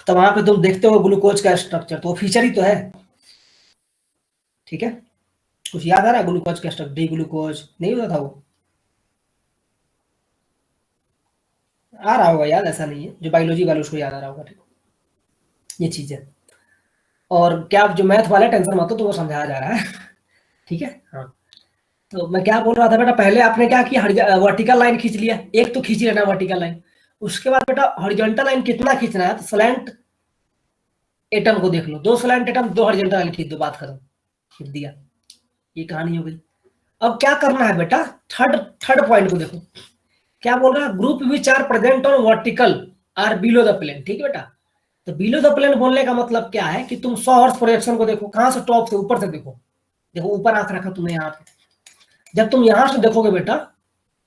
तो वहां पे तुम देखते हो ग्लूकोज का स्ट्रक्चर, तो वो फीचर ही तो है, ठीक है। कुछ याद आ रहा है ग्लूकोज का स्ट्रक्चर, डी ग्लूकोज नहीं होता था वो, आ रहा होगा याद, ऐसा नहीं है, जो बायोलॉजी वाले उसको याद आ रहा होगा, ठीक। ये चीज है। और क्या जो मैथ वाले टेंशन मत लो, तो वो समझाया जा रहा है, ठीक है। हाँ, तो मैं क्या बोल रहा था बेटा, पहले आपने क्या किया, वर्टिकल लाइन खींच लिया, एक तो खींच लेना वर्टिकल लाइन। उसके बाद बेटा हॉरिजॉन्टल लाइन कितना खींचना है, तो स्लैंट एटम को देख लो, दो स्लैंट एटम, दो हॉरिजॉन्टल लाइन खींच दो, बात खत्म, खींच दिया, ये कहानी हो गई। अब क्या करना है बेटा, थर्ड थर्ड पॉइंट को देखो, क्या बोल रहा है, group which are present on vertical are below the plane, ठीक है बेटा। तो बिलो द प्लेन बोलने का मतलब क्या है, कि तुम सोहर्स प्रोजेक्शन को देखो, कहां से, टॉप से, ऊपर से देखो। देखो ऊपर आंख रखा तुमने यहाँ पे, जब तुम यहां से देखोगे बेटा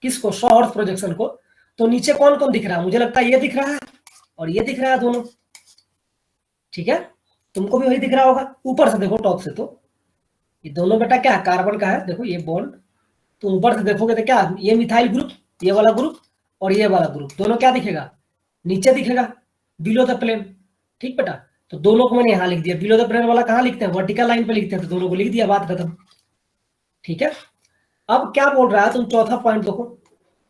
किसको, सोहर्स प्रोजेक्शन को, तो नीचे कौन कौन दिख रहा है, मुझे लगता है ये दिख रहा है और ये दिख रहा है दोनों, ठीक है। तुमको भी वही दिख रहा होगा, ऊपर से देखो टॉप से, तो ये दोनों बेटा क्या है, कार्बन का है, देखो ये बॉन्ड। तो ऊपर से देखोगे तो क्या, ये मिथाइल ग्रुप, ये वाला ग्रुप और ये वाला ग्रुप, दोनों क्या दिखेगा, नीचे दिखेगा, बिलो द प्लेन, ठीक बेटा। तो दोनों को मैंने यहाँ लिख दिया, बिलो द प्लेन वाला कहाँ लिखते हैं, वर्टिकल लाइन पे लिखते हैं, तो दोनों को लिख दिया, बात खत्म, ठीक है। अब क्या बोल रहा है, तुम चौथा पॉइंट देखो।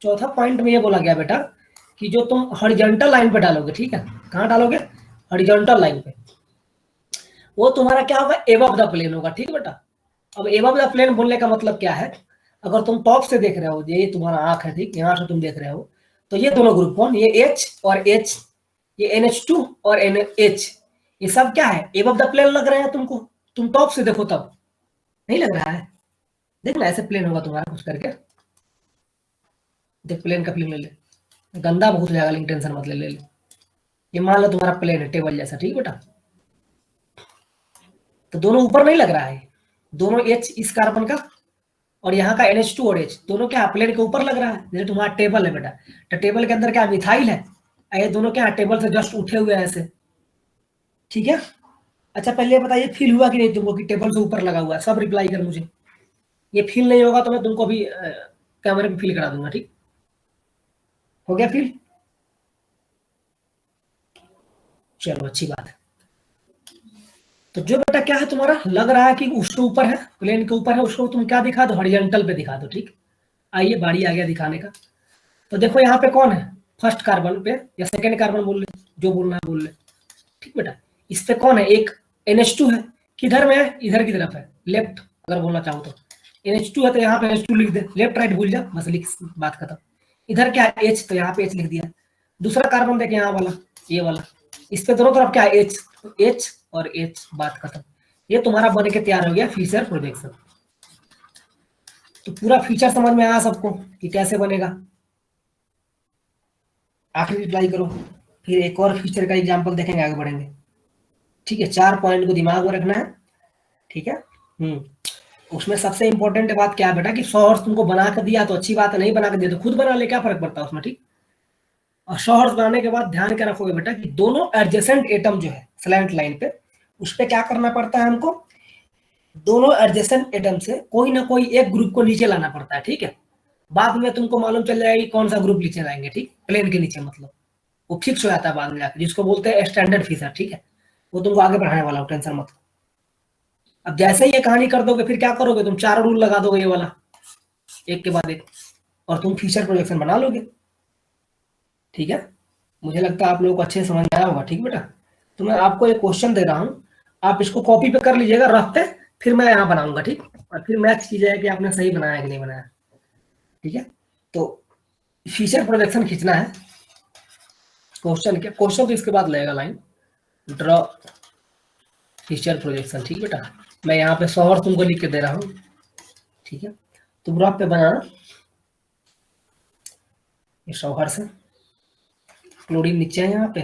चौथा पॉइंट में ये बोला गया बेटा, कि जो तुम हॉरिजॉन्टल लाइन पे डालोगे, ठीक है, कहाँ डालोगे, हॉरिजॉन्टल लाइन पे, वो तुम्हारा क्या होगा, एबव द प्लेन होगा, ठीक बेटा। अब एबव द प्लेन बोलने का मतलब क्या है, अगर तुम टॉप से देख रहे हो, ये तुम्हारा आंख है, ठीक, यहाँ से तुम देख रहे हो, तो ये दोनों ग्रुप कौन, ये H और H, ये NH2 और NH, ये सब क्या है, एबव द प्लेन लग रहे हैं तुमको। तुम टॉप से देखो तब नहीं लग रहा है, देखना ऐसे प्लेन होगा तुम्हारा कुछ करके, देख प्लेन का प्लेन ले ले, गंदा बहुत हो जाएगा, लेकिन टेंशन मत ले, ले ले। ये मान लो तुम्हारा प्लेन है, टेबल जैसा, ठीक बेटा। तो दोनों ऊपर नहीं लग रहा है, दोनों H इस कार्बन का और यहाँ का NH2 और H दोनों क्या प्लेन के ऊपर लग रहा है, जैसे तुम्हारा टेबल है बेटा, तो टेबल के अंदर क्या मिथाइल है, ये दोनों क्या टेबल से जस्ट उठे हुए हैं ऐसे, ठीक है। अच्छा पहले बताइए फील हुआ कि नहीं तुमको, कि टेबल से ऊपर लगा हुआ है, सब रिप्लाई कर मुझे। ये फील नहीं होगा तो मैं तुमको भी कैमरे पे फील करा दूंगा, ठीक। हो गया फिर? चलो अच्छी बात है। तो जो बेटा क्या है तुम्हारा, लग रहा है कि उसके ऊपर है, प्लेन के ऊपर है, उसको तुम क्या दिखा दो, हॉरिजॉन्टल पे दिखा दो। ठीक, आइए बारी आ गया दिखाने का। तो देखो यहाँ पे कौन है, फर्स्ट कार्बन पे या सेकेंड कार्बन बोल ले, जो बोलना है बोल ले। ठीक बेटा, इस पे कौन है, एक NH2 है। किधर में है, इधर की तरफ है, लेफ्ट अगर बोलना चाहो तो। NH2 है तो यहाँ पे NH2 लिख दे, लेफ्ट राइट भूल जा, बस लिख, बात खत्म। इधर क्या है H, तो यहाँ पे H लिख दिया। दूसरा कार्बन देखे यहाँ वाला, ये वाला, इस पे दोनों तरफ क्या है H, तो H और H, बात खत्म। ये तुम्हारा बन के तैयार हो गया फिशर प्रोजेक्शन। तो पूरा फीचर समझ में आया सबको कि कैसे बनेगा? आखिरी रिप्लाई करो, फिर एक और फीचर का एग्जांपल देखेंगे, आगे बढ़ेंगे। ठीक है, 4 पॉइंट को दिमाग में रखना है। ठीक है। उसमें सबसे इंपॉर्टेंट बात क्या है बेटा, कि 100 हर्ट्ज तुमको बना कर दिया तो अच्छी बात है, नहीं बना कर दिया तो खुद बना ले, क्या फर्क पड़ता है उसमें। ठीक, और 100 हर्ट्ज बनाने के बाद ध्यान क्या रखोगे बेटा, कि दोनों एडजेसेंट एटम जो है स्लैंट लाइन पे, उस पर क्या करना पड़ता है हमको, दोनों एडजेसेंट एटम से कोई ना कोई एक ग्रुप को नीचे लाना पड़ता है। ठीक है, बाद में तुमको मालूम चल जाएगा कि कौन सा ग्रुप नीचे लाएंगे। ठीक, प्लेन के नीचे, मतलब वो फिक्स हो जाता है बाद में जाकर, जिसको बोलते हैं स्टैंडर्ड फीचर। ठीक है, वो तुमको आगे बढ़ाने वाला हूँ, टेंशन मत लो। अब जैसे ही ये कहानी कर दोगे, फिर क्या करोगे तुम, 4 रूल लगा दोगे ये वाला, एक के बाद एक, और तुम फीचर प्रोजेक्शन बना लोगे। ठीक है, मुझे लगता है आप लोगों को अच्छे से समझ में आया होगा। ठीक बेटा, तो मैं आपको एक क्वेश्चन दे रहा हूँ, आप इसको कॉपी पे कर लीजिएगा रफ पे, फिर मैं यहाँ बनाऊंगा। ठीक, और फिर मैच कीजिएगा कि आपने सही बनाया कि नहीं बनाया। ठीक है, तो फीचर प्रोजेक्शन खींचना है। क्वेश्चन क्या, क्वेश्चन तो इसके बाद लगेगा लाइन, ड्रॉ फीचर प्रोजेक्शन। ठीक बेटा, मैं यहाँ पे 100 तुमको लिख के दे रहा हूँ। ठीक है, तुम रफ पे बनाना, ये 100 है, क्लोरीन नीचे है यहाँ पे,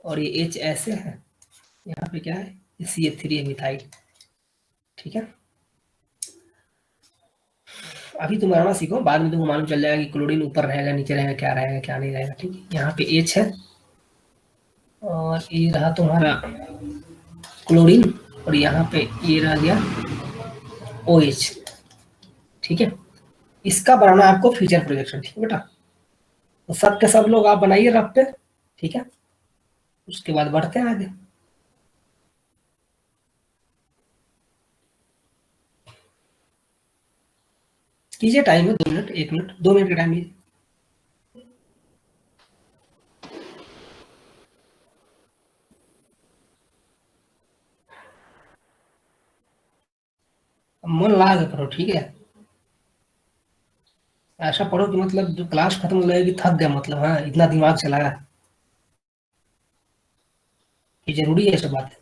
और ये H ऐसे है, यहाँ पे क्या है, CH3 है, मिथाइल। ठीक है, अभी तुम बनाना सीखो, बाद में तुमको मालूम चल जाएगा कि क्लोरीन ऊपर रहेगा, नीचे रहेगा, क्या रहेगा क्या नहीं रहेगा। ठीक है, यहाँ पे H है, और ये रहा तुम्हारा क्लोरीन, और यहाँ पे ये रह गया OH। ठीक है, इसका बनाना है आपको फीचर प्रोजेक्शन। ठीक है बेटा, तो सब के सब लोग आप बनाइए रफ पे। ठीक है, उसके बाद बढ़ते हैं आगे। कीजिए, टाइम है 2 मिनट, 1 मिनट, 2 मिनट का टाइम लीजिए। मन लगा के पढ़ो। ठीक है, ऐसा पढ़ो कि मतलब जो क्लास खत्म लगे कि थक गया, मतलब हाँ इतना दिमाग चलाया, ये जरूरी है सब बात।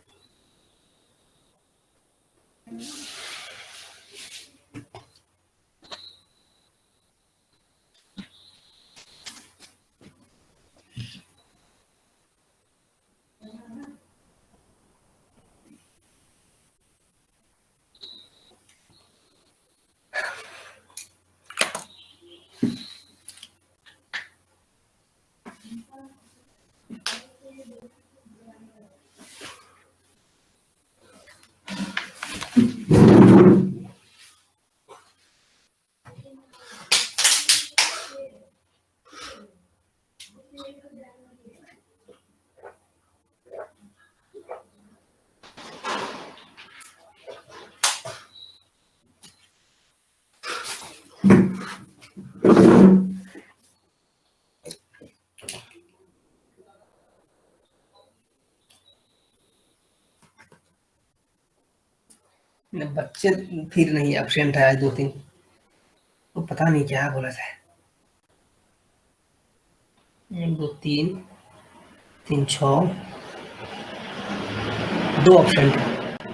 बच्चे फिर नहीं, एब्सेंट है आज 2 3, तो पता नहीं क्या बोला जाए। 1 2 3 3 6, 2 एब्सेंट है,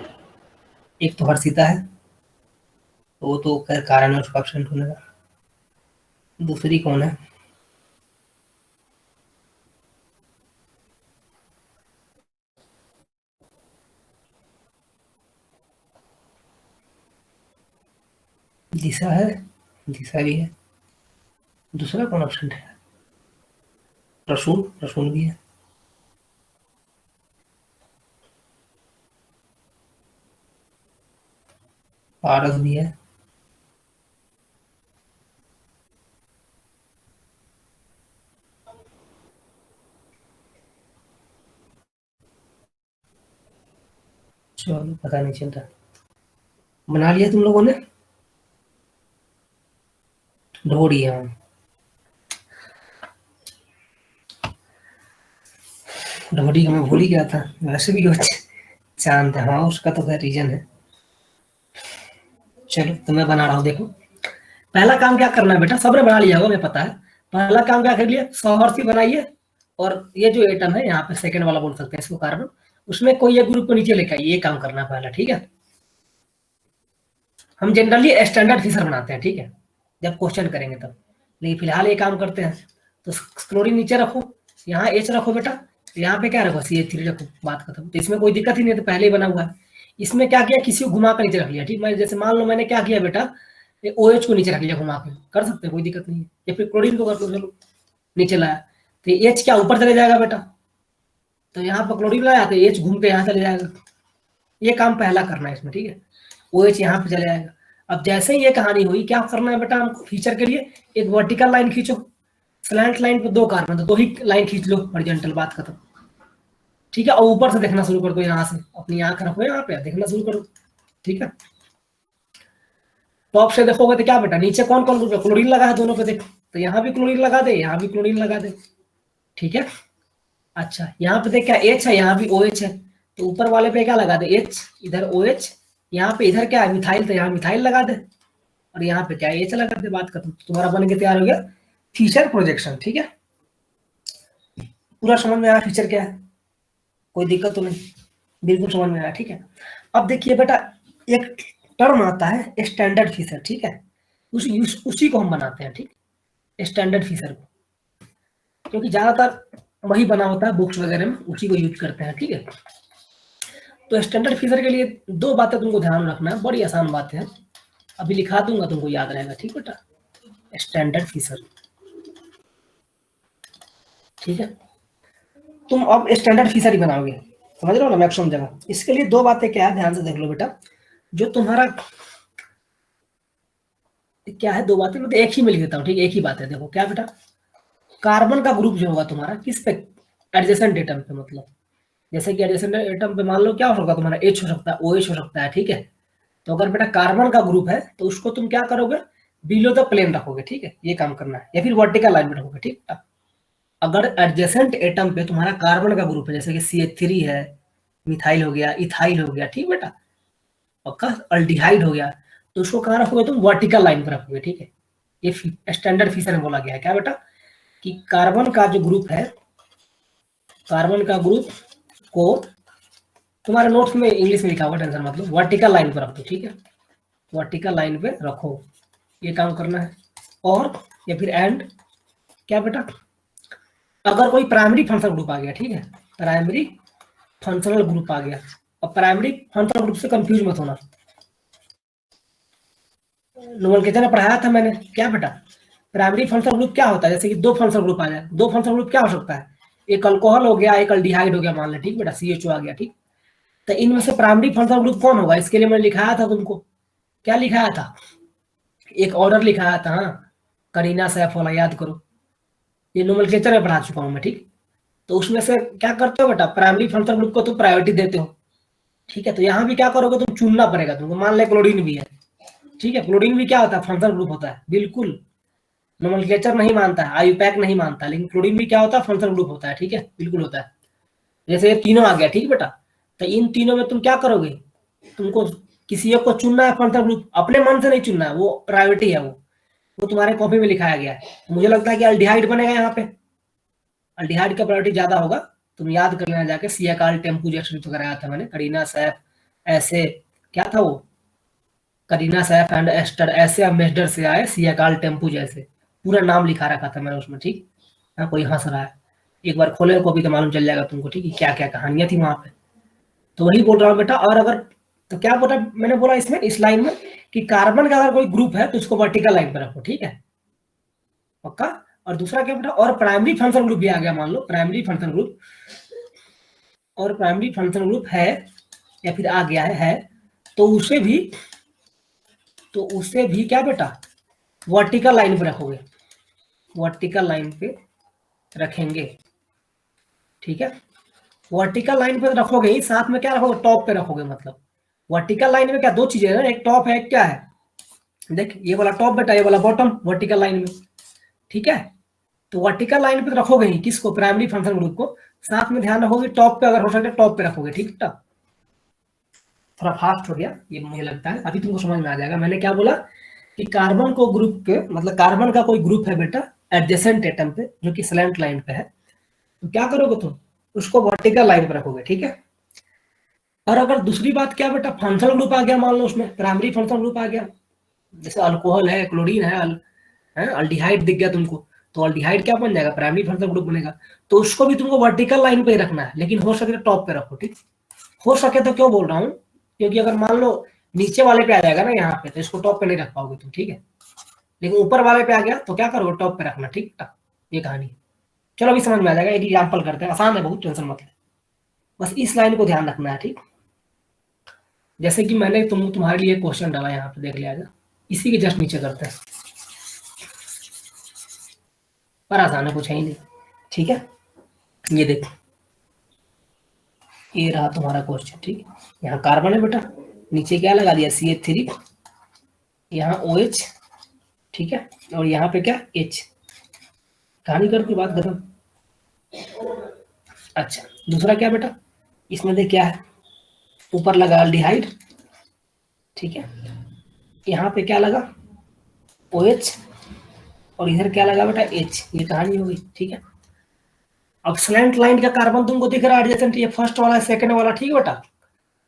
एक तो हर्षिता है, तो वो तो खैर कारण है उसका एब्सेंट होने का। दूसरी कौन है, दिशा है, दिशा भी है। दूसरा कौन एब्सेंट है, रसूल, रसूल भी है। पारस भी है। चलो पता नहीं चल रहा। बना लिया तुम लोगों ने? ढोड़ी, हाँ। ढोड़ी को मैं भूल ही गया था। वैसे भी वो चांद है, हाँ उसका तो खैर रीजन है। चलो तो मैं बना रहा हूँ, देखो। पहला काम क्या करना है बेटा, सबने बना लिया होगा, मैं पता है। पहला काम क्या कर लिया, सौहर्षी बनाइए। और ये जो एटम है यहाँ पे सेकंड वाला बोल सकते हैं इसको, कार्बन, उसमें कोई एक ग्रुप को नीचे लेकर आइए, ये काम करना है पहला, ठीक है। हम जनरली स्टैंडर्ड फिशर बनाते हैं, ठीक है, जब क्वेश्चन करेंगे तब। लेकिन फिलहाल ये काम करते हैं। तो क्लोरीन नीचे रखो, यहाँ एच रखो बेटा, यहाँ पे क्या रखो, CH3 रखो, बात खत्म। तो इसमें कोई दिक्कत ही नहीं है, तो पहले ही बना हुआ है। इसमें क्या किया, किसी को घुमा कर नीचे रख लिया, ठीक है। जैसे मान लो मैंने क्या किया बेटा, OH को नीचे रख लिया घुमा के, कर सकते हैं, कोई दिक्कत नहीं है। या फिर क्लोरीन को कर दो, चलो नीचे लाया, तो एच क्या ऊपर चले जाएगा बेटा। तो यहाँ पर क्लोरीन लाया तो एच घूम के यहाँ चले जाएगा। ये काम पहला करना है इसमें, ठीक है। OH यहाँ पे चले जाएगा। अब जैसे ही ये कहानी हुई, क्या करना है बेटा हमको फीचर के लिए, एक वर्टिकल लाइन खींचो, स्लैंट लाइन पे 2 कार्बन, तो 2 ही लाइन खींच लो, हॉरिजॉन्टल, बात खत्म, ठीक है। और ऊपर से देखना शुरू कर दो, यहाँ से अपनी आंख रखो, यहाँ पे देखना शुरू करो, ठीक है। टॉप से देखोगे तो क्या बेटा, नीचे कौन कौन क्लोरीन लगा है दोनों पे, देख, तो यहाँ भी क्लोरीन लगा दे, यहाँ भी क्लोरीन लगा दे, ठीक है। अच्छा यहाँ पे देख, क्या H है, यहाँ भी OH है, तो ऊपर वाले पे क्या लगा दे, H, इधर OH, यहाँ पे इधर क्या है, मिथाइल, तो यहाँ मिथाइल लगा दे, और यहाँ पे क्या H लगा दे, बात खत्म। तुम्हारा बन के तैयार हो गया फीचर प्रोजेक्शन, ठीक है। पूरा समझ में आया फीचर क्या है, कोई दिक्कत तो नहीं, बिल्कुल समझ में आया, ठीक है। अब देखिए बेटा, एक टर्म आता है स्टैंडर्ड फीचर, ठीक है, उसी को हम बनाते हैं, ठीक, स्टैंडर्ड फीचर को, क्योंकि ज्यादातर वही बना होता है बुक्स वगैरह में, उसी को यूज करते हैं, ठीक है। तो स्टैंडर्ड फीचर के लिए 2 बातें तुमको ध्यान रखना है, बड़ी आसान बातें हैं, अभी लिखा दूंगा, तुमको याद रहेगा, ठीक बेटा। स्टैंडर्ड फीचर, ठीक है। तुम अब स्टैंडर्ड फीचर ही बनाओगे, समझ रहे हो ना, मैक्सिमम जगह। इसके लिए 2 बातें क्या है, ध्यान से देख लो बेटा। जो तुम्हारा क्या है, 2 बातें, मतलब एक ही में लिख देता हूँ, ठीक है, एक ही बात है। देखो क्या बेटा, कार्बन का ग्रुप जो होगा तुम्हारा किस पे, एडजेसेंट एटम पे, मतलब जैसे कि एडजेसेंट एटम पे मान लो क्या हो सकता है तुम्हारा, H हो सकता है, OH हो सकता है, ठीक है। तो अगर बेटा कार्बन का ग्रुप है तो उसको तुम क्या करोगे, बिलो द प्लेन रखोगे, ठीक है, ये काम करना है, या फिर वर्टिकल लाइन में रखोगे, ठीक है। अगर एडजेसेंट एटम पे तुम्हारा कार्बन का ग्रुप है, जैसे कि CH3 है, मिथाइल हो गया, इथाइल हो गया, ठीक बेटा, पक्का, अल्डिहाइड हो गया, तो उसको कहाँ रखोगे तुम, वर्टिकल लाइन पर रखोगे, ठीक है। ये स्टैंडर्ड फीचर में बोला गया है, क्या बेटा, कि कार्बन का जो ग्रुप है, कार्बन का ग्रुप को, तुम्हारे नोट्स में इंग्लिश में लिखा होगा, टेंशन मत लो, वर्टिकल लाइन पर रखो, ठीक है, वर्टिकल लाइन पे रखो, ये काम करना है। और या फिर एंड, क्या बेटा, अगर कोई प्राइमरी फंक्शनल ग्रुप आ गया, ठीक है, प्राइमरी फंक्शनल ग्रुप आ गया, अब प्राइमरी फंक्शनल ग्रुप से कंफ्यूज मत होना, नोमेनक्लेचर में पढ़ाया था मैंने, क्या बेटा, प्राइमरी फंक्शनल ग्रुप क्या होता है, जैसे कि 2 फंक्शनल ग्रुप आ जाए, 2 फंक्शनल ग्रुप क्या हो सकता है, एक अल्कोहल हो गया, एक अल्डिहाइड हो गया, मान ले, ठीक बेटा, CHO आ गया, ठीक। तो इनमें से प्राइमरी फंक्शनल ग्रुप कौन होगा, इसके लिए मैंने लिखाया था तुमको, क्या लिखाया था, एक ऑर्डर लिखाया था, हाँ, करीना सैफ वाला, याद करो, ये नोमेनक्लेचर में पढ़ा चुका हूँ मैं, ठीक। तो उसमें से क्या करते हो बेटा, प्राइमरी फंक्शनल ग्रुप को तुम प्रायोरिटी देते हो, ठीक है। तो यहाँ भी क्या करोगे, तुम चुनना पड़ेगा तुमको, मान ले क्लोरीन भी है, ठीक है, क्लोरीन भी क्या होता है, फंक्शनल ग्रुप होता है, बिल्कुल, नोमेनक्लेचर नहीं मानता है, आईयूपैक नहीं मानता, लेकिन क्लोरीन भी क्या होता है, फंक्शनल ग्रुप होता है, ठीक है, बिल्कुल होता है। जैसे ये तीनों आ गया, ठीक बेटा, तो इन तीनों में तुम क्या करोगे, तुमको किसी एक को चुनना है, फंक्शनल ग्रुप, अपने मन से नहीं चुनना है, वो प्रायोरिटी है, वो तुम्हारे कॉपी में लिखाया गया है। मुझे लगता है कि अल्डिहाइड बनेगा यहाँ पे, अल्डिहाइड का प्रायोरिटी ज्यादा होगा, तुम याद कर लेना जाके, सियाकाल टेम्पू जैसे तो कराया था मैंने, करीना सैफ, ऐसे क्या था वो, करीना सैफ एंड एस्टर, ऐसे अम्बेसडर से आए, सियाकाल टेम्पू जैसे, पूरा नाम लिखा रखा था मैंने उसमें, ठीक। हाँ, कोई हंस रहा है, एक बार खोले कॉपी तो मालूम चल जाएगा तुमको, ठीक है, क्या क्या कहानियां थी वहां पे। तो वही बोल रहा हूँ बेटा। और अगर, तो क्या बोला मैंने, बोला इसमें, इस लाइन में, कि कार्बन का अगर कोई ग्रुप है तो उसको वर्टिकल लाइन पर रखो, ठीक है, पक्का। और दूसरा क्या बेटा, और प्राइमरी फंक्शन ग्रुप भी आ गया, मान लो प्राइमरी फंक्शन ग्रुप, और प्राइमरी फंक्शन ग्रुप है, या फिर आ गया है, तो उसे भी क्या बेटा, वर्टिकल लाइन पे रखोगे, वर्टिकल लाइन पे रखेंगे, ठीक है। वर्टिकल लाइन पे रखोगे ही, साथ में क्या रखोगे, टॉप पे रखोगे। मतलब वर्टिकल लाइन में क्या दो चीजें है ना, एक टॉप है, एक क्या है, देख ये वाला टॉप बेटा, ये वाला बॉटम वर्टिकल लाइन में, ठीक है। तो वर्टिकल लाइन पे रखोगे ही किसको, प्राइमरी फंक्शन ग्रुप को। साथ में ध्यान रखोगे टॉप पे, अगर हो सके टॉप पे रखोगे, ठीक है। थोड़ा फास्ट हो गया ये मुझे लगता है, अभी तुमको समझ में आ जाएगा। मैंने क्या बोला कि कार्बन को ग्रुप पे, मतलब कार्बन का कोई ग्रुप है बेटा एडजेसेंट एटम पे जो कि स्लैंट लाइन पे है, तो क्या करोगे तुम, उसको वर्टिकल लाइन पे रखोगे, ठीक है। और अगर दूसरी बात क्या बेटा, फंक्शनल ग्रुप आ गया, मान लो उसमें प्राइमरी फंक्शनल ग्रुप आ गया, जैसे अल्कोहल है, क्लोरीन है अल्डिहाइड दिख गया तुमको, तो अल्डिहाइड क्या बन जाएगा, प्राइमरी फंक्शनल ग्रुप बनेगा। तो उसको भी तुमको वर्टिकल लाइन पे ही रखना है, लेकिन हो सके तो टॉप पे रखो, ठीक। हो सके तो क्यों बोल रहा हूँ, क्योंकि अगर मान लो नीचे वाले पे आ जाएगा ना यहाँ पे, तो इसको टॉप पे नहीं रख पाओगे तुम, ठीक है। लेकिन ऊपर वाले पे आ गया तो क्या करोगे, टॉप पे रखना, ठीक है। ये कहानी है। चलो अभी समझ में आ जाएगा, एक एग्जाम्पल करते हैं, आसान है बहुत, टेंशन मत ले, बस इस लाइन को ध्यान रखना है, ठीक। जैसे कि मैंने तुम्हारे लिए क्वेश्चन डाला यहाँ पे, देख लिया जा, इसी के जस्ट नीचे करते हैं, पर आसान है, कुछ है ही नहीं, ठीक है। ये देखो, ये रहा तुम्हारा क्वेश्चन, ठीक। यहाँ कार्बन है बेटा, नीचे क्या लगा दिया, CH3, यहाँ OH, ठीक है, और यहाँ पे क्या H, कहानी करके बात खत्म। अच्छा दूसरा क्या बेटा, इसमें देख क्या है, ऊपर लगा अल्डिहाइड, ठीक है, यहाँ पे क्या लगा OH, और इधर क्या लगा बेटा H, ये कहानी होगी, ठीक है। अब स्लैंट लाइन का कार्बन तुमको दिख रहा है एडजेसेंट, ये फर्स्ट वाला सेकंड वाला, ठीक है बेटा।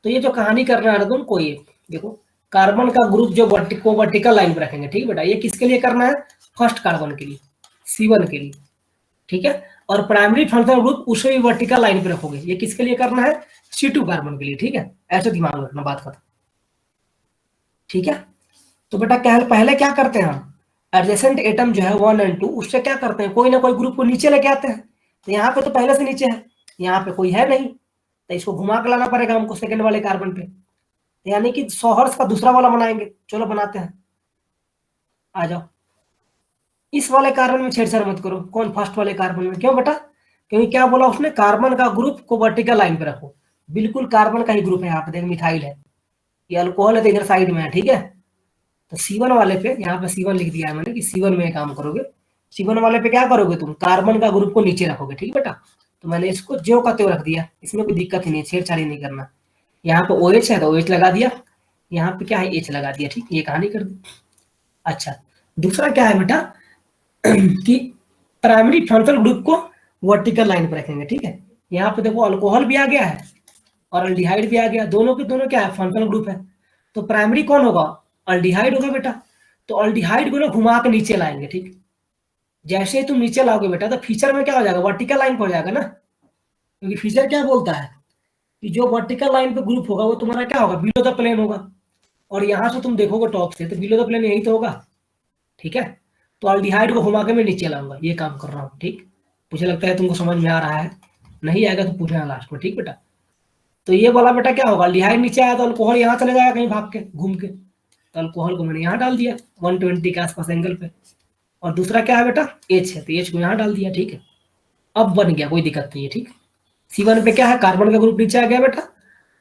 तो ये जो कहानी करना है तुमको, ये देखो कार्बन का ग्रुप जो वर्टिकल लाइन पे रखेंगे, ठीक है बेटा, ये किसके लिए करना है, फर्स्ट कार्बन के लिए, C1 के लिए, ठीक है। और प्राइमरी फंक्शनल ग्रुप उसे भी वर्टिकल लाइन पे रखोगे, ये किसके लिए करना है, C2 कार्बन के लिए, ठीक है। ऐसे दिमाग में रखना, बात खत्म, ठीक है। तो बेटा क्या पहले क्या करते हैं हम, एडजेसेंट एटम जो है 1 और 2, उससे क्या करते हैं, कोई ना कोई ग्रुप को नीचे लेके आते हैं। तो यहाँ पे तो पहले से नीचे है, यहाँ पे कोई है नहीं, तो इसको घुमा के लाना पड़ेगा हमको सेकंड वाले कार्बन पे, यानी कि सोहर्स का दूसरा वाला बनाएंगे। चलो बनाते हैं, आ जाओ। इस वाले कार्बन में छेड़छाड़ मत करो, कौन, फर्स्ट वाले कार्बन में, क्यों बेटा, क्योंकि क्या बोला उसने, कार्बन का ग्रुप को वर्टिकल लाइन पे रखो। बिल्कुल कार्बन का ही ग्रुप है, यहाँ पे देख मिथाइल है, ये अल्कोहल है तो इधर साइड में है, ठीक है। तो C1 वाले पे, यहाँ पे C1 लिख दिया है मैंने कि C1 में काम करोगे। C1 वाले पे क्या करोगे तुम, कार्बन का ग्रुप को नीचे रखोगे, ठीक बेटा। तो मैंने इसको ज्यों का त्यों रख दिया, इसमें कोई दिक्कत ही नहीं, छेड़छाड़ी नहीं करना। यहाँ पे OH है तो OH लगा दिया, यहाँ पे क्या है H लगा दिया, ठीक, ये कहानी कर दी। अच्छा दूसरा क्या है बेटा कि प्राइमरी फंक्शनल ग्रुप को वर्टिकल लाइन पर रखेंगे, ठीक है। यहाँ पे देखो अल्कोहल भी आ गया है और अल्डिहाइड भी आ गया, दोनों के दोनों क्या है, फंक्शनल ग्रुप है। तो प्राइमरी कौन होगा, अल्डिहाइड होगा बेटा। तो अल्डिहाइड को ना घुमा के नीचे लाएंगे, ठीक। जैसे ही तुम नीचे लाओगे बेटा, तो फीचर में क्या हो जाएगा, वर्टिकल लाइन पर हो जाएगा ना, क्योंकि फीचर क्या बोलता है कि जो वर्टिकल लाइन पे ग्रुप होगा वो तुम्हारा क्या होगा, बिलो द प्लेन होगा। और यहाँ से तुम देखोगे टॉप से, तो बिलो द प्लेन यही तो होगा, ठीक है। तो अल्डिहाइड को घुमा के मैं नीचे लाऊंगा, ये काम कर रहा हूँ, ठीक। मुझे लगता है तुमको समझ में आ रहा है, नहीं आएगा तो पूछना लास्ट में, ठीक बेटा। तो ये वाला बेटा क्या होगा, अल्डिहाइड नीचे आया तो अल्कोहल यहाँ चले जाएगा कहीं भाग के घूम के, तो अल्कोहल को मैंने यहाँ डाल दिया 120 के आसपास एंगल पे। और दूसरा क्या है बेटा, H है, तो H को यहाँ डाल दिया, ठीक है। अब बन गया, कोई दिक्कत नहीं है, ठीक। C1 पे क्या है, कार्बन का ग्रुप नीचे आ गया बेटा।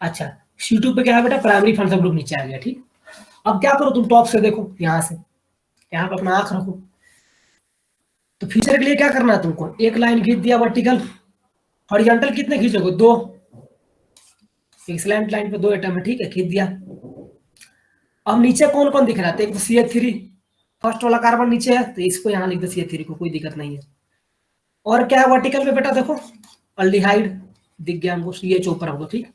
अच्छा C2 पे क्या है बेटा, प्राइमरी फंक्शनल ग्रुप नीचे आ गया, ठीक। अब क्या करो तुम, टॉप से देखो, यहाँ से, यहाँ पे अपना आंख रखो। तो फीचर के लिए क्या करना है तुमको, एक लाइन खींच दिया वर्टिकल, हॉरिजॉन्टल कितने खींचोगे, 2, एक स्लैंट लाइन पे 2 एटम है, ठीक है, खींच दिया। अब नीचे कौन कौन दिख रहा है, तो एक तो CH3, फर्स्ट वाला कार्बन नीचे है, तो इसको यहाँ लिख दो CH3 को, कोई दिक्कत नहीं है। और क्या है वर्टिकल पे बेटा, देखो अल्डिहाइड दिख गया हमको, CH ऊपर होगा, ठीक।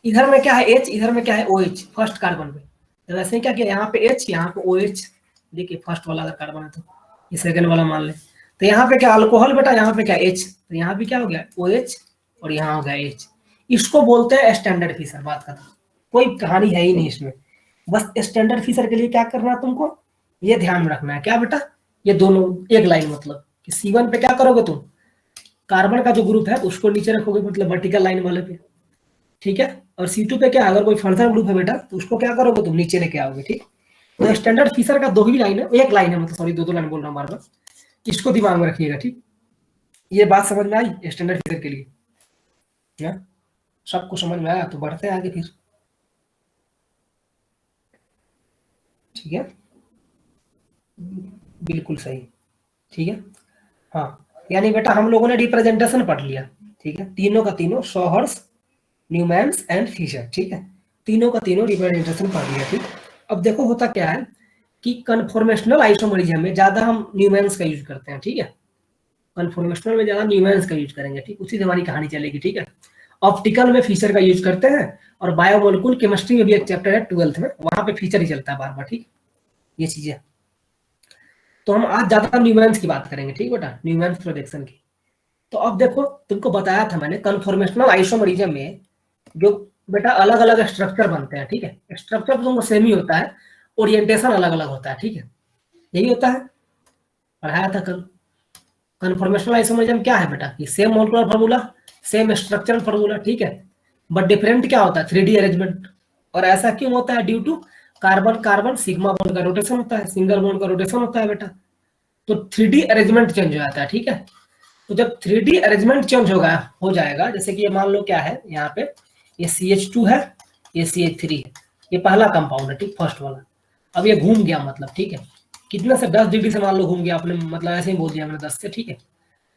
इधर में क्या है H, इधर में क्या है OH, फर्स्ट कार्बन पे। तो वैसे क्या किया, यहाँ पे H, यहाँ पे OH, देखिए फर्स्ट वाला अगर कार्बन है तो ये सेकंड वाला मान ले। तो यहाँ पे क्या अल्कोहल बेटा, यहाँ पे क्या H, तो यहाँ भी क्या हो गया OH, और यहाँ हो गया H। इसको बोलते हैं स्टैंडर्ड फीचर, बात खत्म, कोई कहानी है ही नहीं इसमें। बस स्टैंडर्ड फीचर के लिए क्या करना है तुमको, ये ध्यान में रखना है, क्या बेटा, ये दोनों एक लाइन, मतलब कि C1 पे क्या करोगे तुम, कार्बन का जो ग्रुप है उसको नीचे रखोगे, मतलब वर्टिकल लाइन वाले पे, ठीक है। और C2 पे क्या, अगर कोई फंक्शनल ग्रुप है बेटा तो उसको क्या करोगे तुम, नीचे लेके आओगे, ठीक। तो स्टैंडर्ड फीचर का 2 ही लाइन है, एक लाइन है, मतलब सॉरी 2 लाइन बोल रहा हूँ बार बार, इसको दिमाग में रखिएगा, ठीक। ये बात समझ में आई स्टैंडर्ड फीचर के लिए। है। सबको समझ में आया तो बढ़ते हैं आगे फिर। ठीक है, बिल्कुल सही। ठीक है, हाँ, यानी बेटा हम लोगों ने रिप्रेजेंटेशन पढ़ लिया। ठीक है, तीनों का तीनों, शॉहर्स, न्यूमैन्स एंड फिशर। ठीक है, तीनों का तीनों रिप्रेजेंटेशन पढ़ लिया। ठीक, अब देखो होता क्या है कि कन्फॉर्मेशनल आइसोमरिज्म में ज्यादा हम न्यूमैन्स का यूज करते हैं। ठीक है, कन्फॉर्मेशनल में ज्यादा न्यूमैन्स का यूज करेंगे। ठीक, उसी से हमारी कहानी चलेगी। ठीक है, ऑप्टिकल में फीचर का यूज करते हैं, और बायोमोलिकुल केमिस्ट्री में भी एक चैप्टर है 12th में, वहां पे फीचर ही चलता है बार बार। ठीक, ये चीजें। तो हम आज ज्यादा न्यूमैन्स की बात करेंगे। ठीक बेटा, न्यूमैन्स प्रोजेक्शन की। तो अब देखो, तुमको बताया था मैंने कन्फॉर्मेशनल आइसोमरिज्म में जो बेटा अलग अलग स्ट्रक्चर बनते हैं। ठीक है, स्ट्रक्चर तो तुमको सेम ही होता है, ओरिएंटेशन अलग अलग होता है। ठीक है, यही होता है, पढ़ाया था कल। कन्फॉर्मेशनल आइसोमरिज्म क्या है बेटा कि same molecular formula, same structural formula. ठीक है, बट डिफरेंट क्या होता है, 3D अरेंजमेंट। और ऐसा क्यों होता है, due to carbon carbon sigma bond का रोटेशन होता है, सिंगल बॉन्ड का रोटेशन होता है बेटा। तो 3D अरेंजमेंट चेंज हो जाता है। ठीक है, तो जब 3D अरेंजमेंट चेंज हो जाएगा, जैसे कि ये मान लो क्या है यहाँ पे, ये CH2 है, ये CH3 है, ये पहला कंपाउंड है। ठीक, फर्स्ट वाला। अब ये घूम गया, मतलब ठीक है, कितने से 10 डिग्री से मान लो घूम गया, आपने मतलब ऐसे ही बोल दिया मैंने 10 से। ठीक है,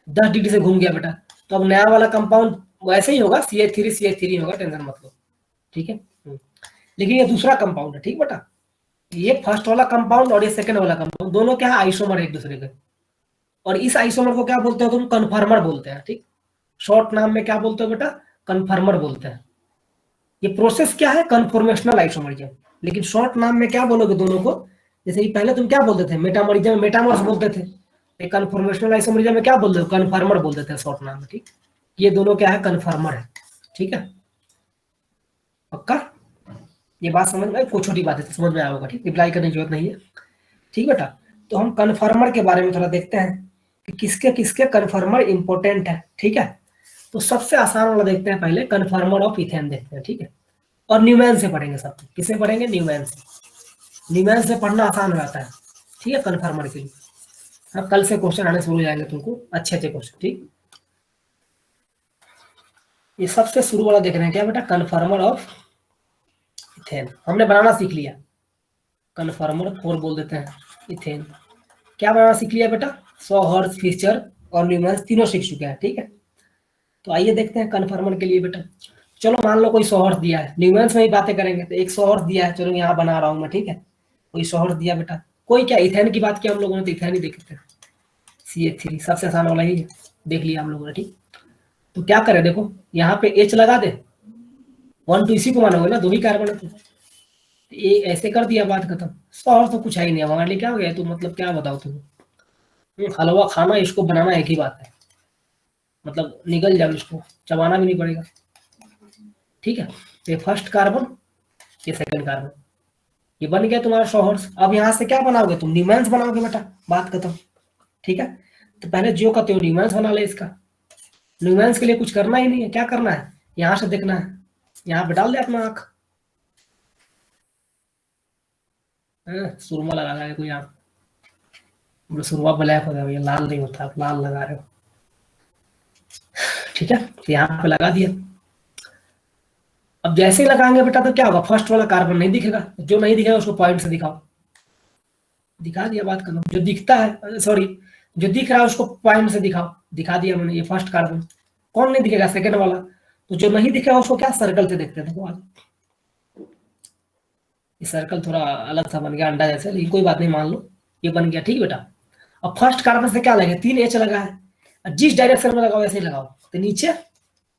10 डिग्री से घूम गया बेटा, तो अब नया वाला कंपाउंड वैसे ही होगा, CH3 होगा, टेंशन मत लो। ठीक है, लेकिन ये दूसरा कंपाउंड है। ठीक बेटा, ये फर्स्ट वाला कंपाउंड और ये सेकंड वाला कंपाउंड दोनों क्या है, आइसोमर एक दूसरे के। और इस आइसोमर को क्या बोलते हो तुम, कन्फर्मर बोलते हैं। ठीक, शॉर्ट नाम में क्या बोलते हो बेटा, कन्फर्मर बोलते हैं। ये प्रोसेस क्या है, कन्फॉर्मेशनल आइसोमरिज्म। लेकिन शॉर्ट नाम में क्या बोलोगे दोनों को, जैसे कि पहले तुम क्या बोलते थे, मेटामरिज्म में मेटामर्स बोलते थे, कन्फॉर्मेशनल आइसोमरिज्म में क्या बोलते हो, कन्फर्मर बोलते थे शॉर्ट नाम में। ठीक, ये दोनों क्या है, कन्फर्मर है। ठीक है, पक्का, ये बात समझ में, कोई छोटी बात है समझ में आया होगा। ठीक, रिप्लाई करने की जरूरत नहीं है। ठीक बेटा, तो हम कन्फर्मर के बारे में थोड़ा देखते हैं कि किसके किसके कन्फर्मर इंपॉर्टेंट है। ठीक है, तो सबसे आसान वाला देखते हैं पहले, कन्फर्मर ऑफ इथेन देखते हैं। ठीक है, और न्यूमैन से पढ़ेंगे सब। किससे पढ़ेंगे, न्यूमैन से। न्यूमैन से पढ़ना आसान हो जाता है। ठीक है, कन्फर्मर के लिए। हाँ, कल से क्वेश्चन आने शुरू हो जाएंगे तुमको, अच्छे अच्छे क्वेश्चन। ठीक, ये सबसे शुरू वाला देख रहे हैं क्या बेटा, कन्फर्मर ऑफ इथेन। हमने बनाना सीख लिया, कन्फर्मर 4 बोल देते हैं, इथेन। क्या बनाना सीख लिया बेटा, सॉहर्स, फिशर और न्यूमैन तीनों सीख चुके हैं। ठीक है, तो आइए देखते हैं कन्फर्मर के लिए बेटा। चलो मान लो कोई सॉहर्स दिया है, न्यूमैन्स में ही बातें करेंगे, तो एक सॉहर्स दिया है, चलो यहाँ बना रहा हूँ मैं। ठीक है, कोई सॉहर्स दिया बेटा, कोई क्या इथेन की बात की हम लोगों ने, तो इथेन ही देखते हैं, CH3 सबसे आसान वाला ही देख लिया हम लोगों ने। ठीक, तो क्या करें, देखो यहाँ पे H लगा दे, 1 2 इसी को मानोगे ना, 2 ही कार्बन है तो ये ऐसे कर दिया, बात खत्म। सॉहर्स तो कुछ है ही नहीं हमारे लिए, क्या हो गया, तो मतलब क्या बताओ तुम, हलवा खाना इसको बनाना एक ही बात है, मतलब निगल जाओ, इसको चबाना भी नहीं पड़ेगा। ठीक है, तो ये फर्स्ट कार्बन, ये सेकंड कार्बन, ये बन गया तुम्हारा शॉहर्स। अब यहाँ से क्या बनाओगे तुम, न्यूमैन्स बनाओगे बेटा, बात खत्म। ठीक है, तो पहले जियो का त्यों न्यूमैन्स बना ले इसका। न्यूमैन्स के लिए कुछ करना ही नहीं है, क्या करना है, यहाँ से देखना है, यहाँ पे डाल दे अपना आंख। सुरमा लगा रहे कोई आप, सुरमा ब्लैक हो जाए, ये लाल नहीं होता, आप लाल लगा रहे हो। ठीक है, तो यहाँ पे लगा दिया। अब जैसे ही लगाएंगे बेटा तो क्या होगा, फर्स्ट वाला कार्बन नहीं दिखेगा, जो नहीं दिखेगा उसको पॉइंट से दिखाओ। दिखा दिया, बात करो, जो दिखता है, सॉरी, जो दिख रहा है उसको पॉइंट से दिखाओ। दिखा दिया मैंने, ये फर्स्ट कार्बन। कौन नहीं दिखेगा, सेकंड वाला। तो जो नहीं दिखेगा उसको क्या, सर्कल से देखते हैं। देखो आज ये सर्कल थोड़ा अलग सा बन गया, अंडा जैसे, लेकिन कोई बात नहीं, मान लो ये बन गया। ठीक है बेटा, अब फर्स्ट कार्बन से क्या लगे, 3 H लगा है, जिस डायरेक्शन में लगाओ वैसे ही लगाओ, तो नीचे,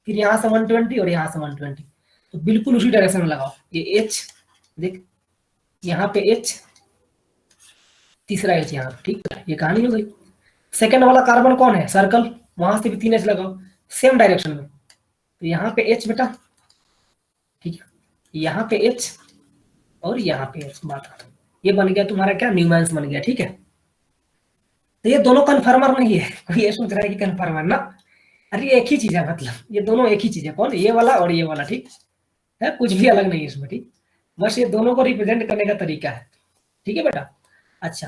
फिर यहाँ से 120 और यहाँ से 120, तो बिल्कुल उसी डायरेक्शन में लगाओ। ये H देख, यहाँ पे H, तीसरा H यहाँ पे। ठीक है, ये कहानी हो गई। सेकंड वाला कार्बन कौन है, सर्कल, वहां से भी 3 H लगाओ, सेम डायरेक्शन में, तो यहाँ पे H बेटा। ठीक है, यहाँ पे H और यहाँ पे H, बात खत्म। ये बन गया तुम्हारा क्या, न्यूमैन्स बन गया। ठीक है, तो ये दोनों कन्फर्मर नहीं है, कोई ये सोच रहा है कि कन्फर्मर ना, अरे एक ही चीज है, मतलब ये दोनों एक ही चीज है, कौन, ये वाला और ये वाला। ठीक है, कुछ भी अलग नहीं है इसमें। ठीक, बस ये दोनों को रिप्रेजेंट करने का तरीका है। ठीक है बेटा, अच्छा,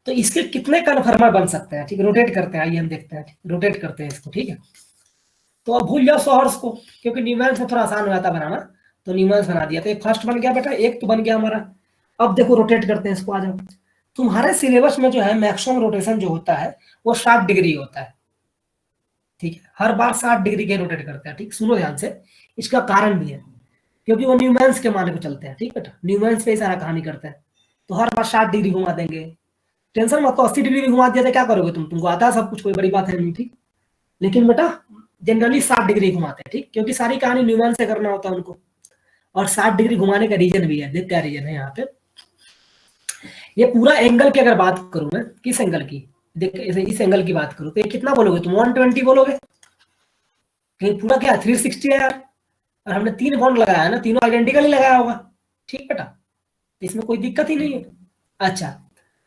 तो इसके कितने कन्फर्मर बन सकते हैं। ठीक, रोटेट करते हैं, आइए हम देखते हैं, रोटेट करते हैं इसको। ठीक है, तो अब भूल जाओ सोहर्स को, क्योंकि न्यूमेंस में थोड़ा आसान हो जाता बनाना, तो न्यूमेंस बना दिया। तो फर्स्ट बन गया बेटा, एक तो बन गया हमारा। अब देखो रोटेट करते हैं इसको, आ जाओ। तुम्हारे सिलेबस में जो है मैक्सिमम रोटेशन जो होता है वो 60 डिग्री होता है, ठीक है। हर बार 60 डिग्री के रोटेट करते हैं, ठीक। सुनो ध्यान से, इसका कारण भी है, क्योंकि वो न्यूमेंस के माने को चलते हैं, ठीक बेटा। न्यूमेंस पे ही सारा कहानी करते हैं, तो हर बार 60 डिग्री घुमा देंगे। टेंशन मत, तो 80 डिग्री भी घुमा दिया तो क्या करोगे तुमको आता है सब कुछ, कोई बड़ी बात है नहीं, ठीक। लेकिन बेटा जनरली 60 डिग्री घुमाते हैं, ठीक, क्योंकि सारी कहानी न्यूमेंस से करना होता है उनको। और 60 डिग्री घुमाने का रीजन भी है, देख क्या रीजन है यहाँ पे। ये पूरा एंगल की अगर बात करूं मैं, किस एंगल की, देख इस एंगल की बात करूं तो ये कितना बोलोगे तुम, 120 बोलोगे। कहीं पूरा क्या 360 है यार, और हमने 3 बॉन्ड लगाया है ना, तीनों आइडेंटिकल ही लगाया होगा, ठीक बेटा, इसमें कोई दिक्कत ही नहीं है। अच्छा,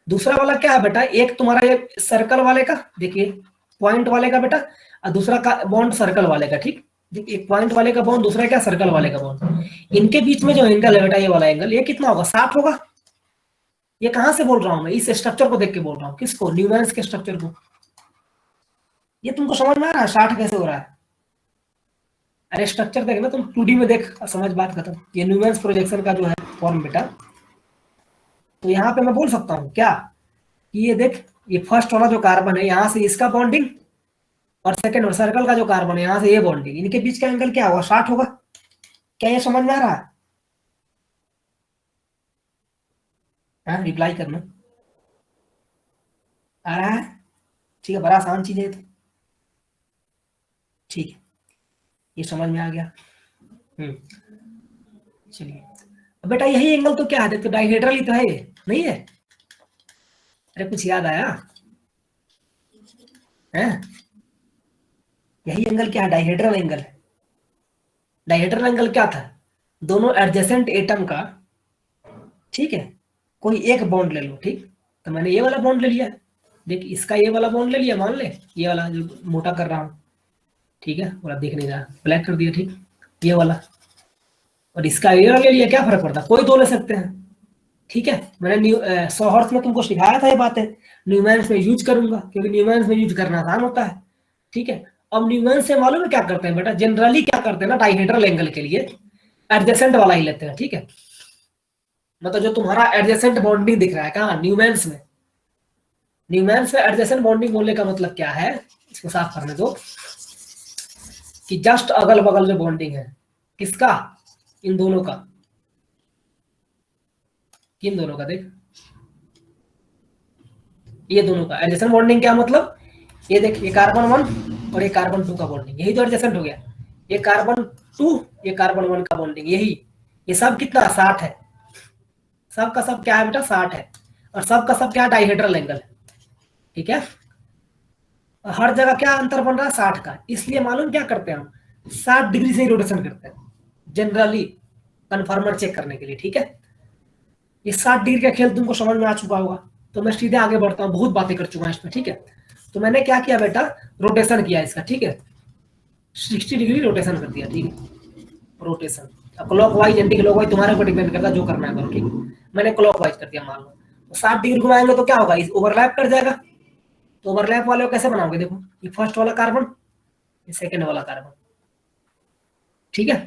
दूसरा वाला क्या है बेटा, एक तुम्हारा ये सर्कल वाले का, देखिए पॉइंट वाले का बेटा, और दूसरा का बॉन्ड सर्कल वाले का, ठीक। देखिए एक पॉइंट वाले का बॉन्ड, दूसरा क्या सर्कल वाले का बॉन्ड। इनके बीच में जो एंगल है बेटा, ये वाला एंगल, ये कितना होगा, 60 होगा। ये कहां से बोल रहा हूं मैं, इस स्ट्रक्चर को देख के बोल रहा हूं, किसको, न्यूमेंस के स्ट्रक्चर को। ये तुमको समझ में आ रहा है 60 कैसे हो रहा है। अरे स्ट्रक्चर देख ना तुम, 2D में देख, समझ बात खत्म। ये न्यूमेंस प्रोजेक्शन का जो है फॉर्म बेटा, तो यहाँ पे मैं बोल सकता हूँ क्या, कि ये देख, ये फर्स्ट वाला जो कार्बन है यहाँ से इसका बॉन्डिंग, और सेकंड और सर्कल का जो कार्बन है यहाँ से ये बॉन्डिंग, इनके बीच का एंगल क्या होगा, 60 होगा। क्या ये समझ में आ रहा है? हाँ रिप्लाई करना, आ रहा है, ठीक है, बड़ा आसान चीज है ये तो, ठीक है, ये समझ में आ गया। चलिए, अब बेटा यही एंगल तो क्या है, देखो डाइहेड्रल ही तो है ये, नहीं है? अरे कुछ याद आया है? यही एंगल क्या है, डाइहेड्रल एंगल है। डाइहेड्रल एंगल क्या था, दोनों एडजेसेंट एटम का, ठीक है, कोई एक बॉन्ड ले लो, ठीक। तो मैंने ये वाला बॉन्ड ले लिया, देख इसका ये वाला बॉन्ड ले लिया, मान ले ये वाला जो मोटा कर रहा हूं, ठीक है, वाला दिख नहीं रहा, ब्लैक कर दिया, ठीक, ये वाला। और इसका ये वाला ले लिया, क्या फर्क पड़ता, कोई दो ले सकते हैं, ठीक है। मैंने सोहर्स में तुमको सिखाया था ये बातें, न्यूमेंस में यूज करूंगा, क्योंकि न्यूमेंस में यूज करना आसान होता है, ठीक है। अब न्यूमेंस से मालूम है क्या करते हैं बेटा, जनरली क्या करते हैं ना, डाइहेड्रल एंगल के लिए एडजेसेंट वाला ही लेते हैं, ठीक है। मतलब जो तुम्हारा एडजेसेंट बॉन्डिंग दिख रहा है कहाँ, न्यूमेंस में। न्यूमेंस में एडजेसेंट बॉन्डिंग बोलने का मतलब क्या है, इसको साफ करने दो, कि जस्ट अगल बगल जो बॉन्डिंग है, किसका, इन दोनों का, किन दोनों का, देख ये दोनों का एडजेसेंट बॉन्डिंग, क्या मतलब, ये देख ये कार्बन 1 और ये कार्बन 2 का बॉन्डिंग, यही तो एडजेसेंट हो गया। ये कार्बन 2, ये कार्बन 1 का बॉन्डिंग, यही, ये सब कितना 60 है, सब का सब क्या है बेटा 60 है, और सब का सब क्या डाइहेड्रल एंगल है, ठीक है। हर जगह क्या अंतर बन रहा है 60 का, इसलिए मालूम क्या करते हैं हम, 60 डिग्री से ही रोटेशन करते हैं जनरली, कन्फर्मर चेक करने के लिए, ठीक है। ये 60 डिग्री का खेल तुमको समझ में आ चुका होगा, तो मैं सीधे आगे बढ़ता हूँ, बहुत बातें कर चुका हूँ इसमें, ठीक है। तो मैंने क्या किया बेटा, रोटेशन किया इसका, ठीक है, 60 डिग्री रोटेशन कर दिया, ठीक है, rotation. Clock wise anti clock wise तुम्हारे ऊपर डिपेंड करता है, जो करना है करो, ठीक है। मैंने क्लॉक वाइज कर दिया, मान लो 60 डिग्री घुमाएंगे तो क्या होगा, इस ओवरलैप कर जाएगा। तो ओवरलैप वाले को कैसे बनाओगे, देखो ये फर्स्ट वाला कार्बन, ये सेकंड वाला कार्बन, ठीक है।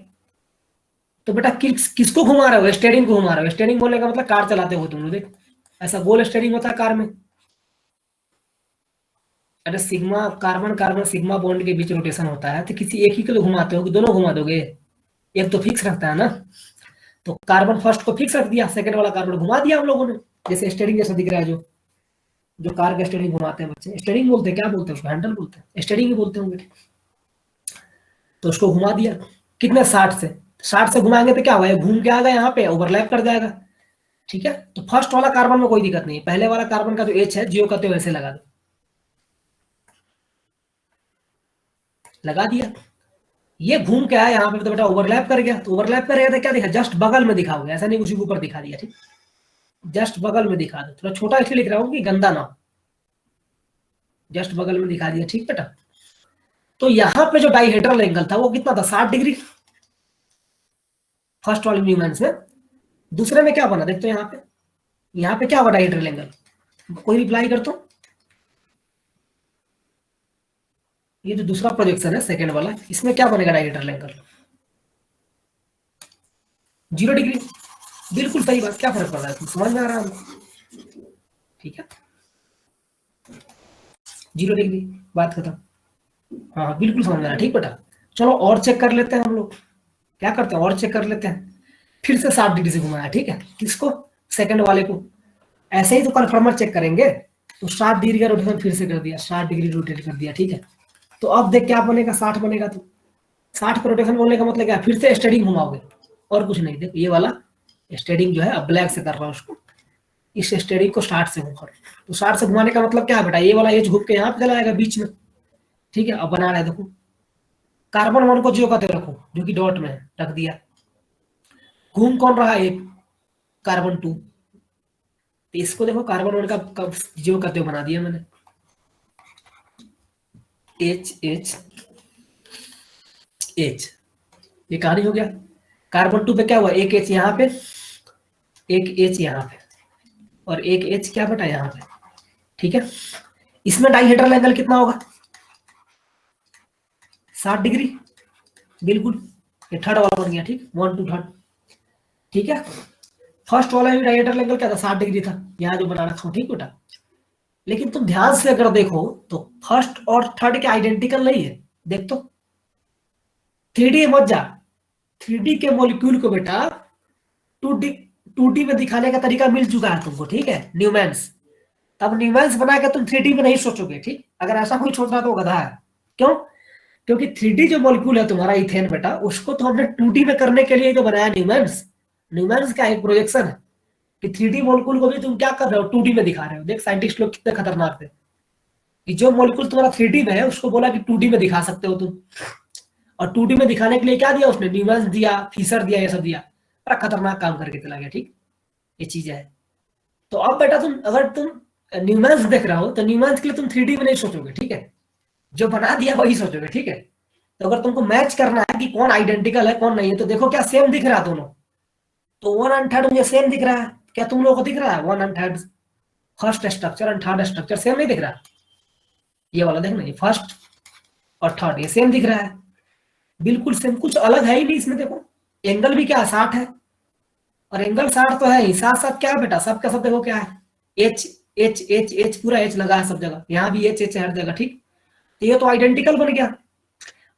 तो बेटा किसको घुमा रहे हो, स्टीयरिंग को घुमा रहे हो। स्टीयरिंग बोलने का मतलब कार चलाते हो तुम लोग, देख ऐसा गोल स्टीयरिंग होता है कार में। अरे sigma carbon carbon sigma bond के बीच रोटेशन होता है, तो किसी एक ही को तो घुमाते हो कि दोनों घुमा दोगे, एक तो फिक्स रखता है ना। तो कार्बन फर्स्ट को फिक्स रख दिया, सेकंड वाला कार्बन घुमा दिया हम लोगों ने, जैसे स्टीयरिंग जैसा दिख रहा है, जो जो कार का स्टीयरिंग घुमाते हैं बच्चे, स्टीयरिंग बोलते हैं, क्या बोलते हैं उसको, हैंडल बोलते हैं, स्टीयरिंग ही बोलते होंगे। तो उसको घुमा दिया, कितने 60 से घुमाएंगे तो क्या होगा, ये घूम के आएगा यहाँ पे, ओवरलैप कर जाएगा, ठीक है। तो फर्स्ट वाला कार्बन में कोई दिक्कत नहीं है, पहले वाला कार्बन का जो एच है जियो का, तो वैसे लगा दो, लगा दिया। ये घूम के आया यहाँ पे, तो बेटा ओवरलैप कर गया, तो ओवरलैप करेगा तो क्या दिखा, जस्ट बगल में दिखाओगे, ऐसा नहीं उसी के ऊपर दिखा दिया, ठीक, जस्ट बगल में दिखा दो, थोड़ा छोटा इसलिए लिख रहा हूँ कि गंदा ना हो, जस्ट बगल में दिखा दिया, ठीक बेटा। तो यहाँ पे जो डाइहेड्रल एंगल था वो कितना था, 60 डिग्री, फर्स्ट वाले न्यूमेंस में। दूसरे में क्या बना, देखते हो यहाँ पे क्या हुआ डाइहेड्रल एंगल, कोई रिप्लाई कर तो, ये जो दूसरा प्रोजेक्शन है सेकंड वाला, इसमें क्या बनेगा डायहेड्रल एंगल? 0 डिग्री। बिल्कुल सही बात, क्या फर्क पड़ रहा है, तुम समझ में आ रहा है? ठीक है, 0 डिग्री, बात खत्म। हाँ हाँ, बिल्कुल समझ में आ रहा है, ठीक बेटा। चलो और चेक कर लेते हैं हम लोग, क्या करते हैं और चेक कर लेते हैं। फिर से 60 डिग्री से घुमाया, ठीक है, किसको? सेकंड वाले को। ऐसे ही तो कन्फर्मर चेक करेंगे। तो 60 डिग्री का रोटेशन फिर से कर दिया, 60 डिग्री रोटेट कर दिया, ठीक है। तो अब देख क्या बनेगा, 60 बनेगा। तो 60 पे रोटेशन बोलने का मतलब क्या, फिर से स्टेडिंग घुमाओगे, और कुछ नहीं। देखो ये वाला स्टेडिंग जो है, अब ब्लैक से कर रहा हूँ उसको, इस स्टेडिंग को 60 से घुमा। तो 60 से घुमाने का मतलब क्या है बेटा, ये वाला एज घूम के यहाँ पे चला जाएगा बीच में, ठीक है। अब बना रहा है, देखो कार्बन 1 को जियो कहते रखो, जो कि डॉट में है, रख दिया। घूम कौन रहा है, कार्बन 2। तो इसको देखो कार्बन 1 का जियो कहते हुए बना दिया मैंने, एच एच एच। ये कहानी हो गया। कार्बन 2 पे क्या हुआ, एक एच यहाँ पे, एक एच यहाँ पे, और एक एच क्या बेटा यहाँ पे, ठीक है। इसमें डाइहेड्रल एंगल कितना होगा, 60 डिग्री, बिल्कुल। ये थर्ड वाला बन गया, ठीक, 1 to 3, ठीक है। फर्स्ट वाला भी डाइहेड्रल एंगल क्या था, 60 डिग्री था, यहाँ जो बना रखा हूँ, ठीक बेटा। लेकिन तुम ध्यान से अगर देखो तो फर्स्ट और थर्ड के आइडेंटिकल नहीं है, देख तो। 3D मत जा, 3D के मॉलिक्यूल को बेटा 2D 2D में दिखाने का तरीका मिल चुका है तुमको, ठीक है, न्यूमेंस। तब न्यूमेंस बना के तुम 3D में नहीं सोचोगे, ठीक। अगर ऐसा कोई सोच रहा तो गधा है। क्यों? क्योंकि 3D जो मॉलिक्यूल है तुम्हारा इथेन बेटा, उसको तो हमने 2D में करने के लिए तो बनाया न्यूमेंस। न्यूमेंस का एक प्रोजेक्शन है कि 3D मॉलिक्यूल को भी तुम क्या कर रहे हो, 2D में दिखा रहे हो। देख साइंटिस्ट लोग कितने खतरनाक थे कि जो मॉलिक्यूल तुम्हारा 3D में है उसको बोला कि 2D में दिखा सकते हो तुम। और 2D में दिखाने के लिए क्या दिया उसने, न्यूमेंस दिया, फीसर दिया, ये सब दिया। बड़ा खतरनाक काम करके चला गया, ठीक। ये चीज है। तो अब बेटा तुम अगर तुम न्यूमेंस देख रहे हो तो न्यूमेंस के लिए तुम 3D में नहीं सोचोगे, ठीक है। जो बना दिया वही सोचोगे, ठीक है। तो अगर तुमको मैच करना है कि कौन आइडेंटिकल है कौन नहीं है, तो देखो क्या सेम दिख रहा है दोनों। तो 1 और 3 मुझे सेम दिख रहा है, क्या तुम लोगों को दिख रहा है 1 और 3? फर्स्ट स्ट्रक्चर और थर्ड स्ट्रक्चर सेम नहीं दिख रहा? ये वाला देखना, ये फर्स्ट और थर्ड ये सेम दिख रहा है, बिल्कुल सेम, कुछ अलग है ही नहीं इसमें। देखो एंगल भी क्या 60 है, और एंगल 60 तो है ही, साथ साथ क्या है बेटा, सब का सब देखो क्या है, एच एच एच एच, पूरा एच लगा है सब जगह, यहाँ भी एच एच हर जगह, ठीक। तो ये तो आइडेंटिकल बन गया।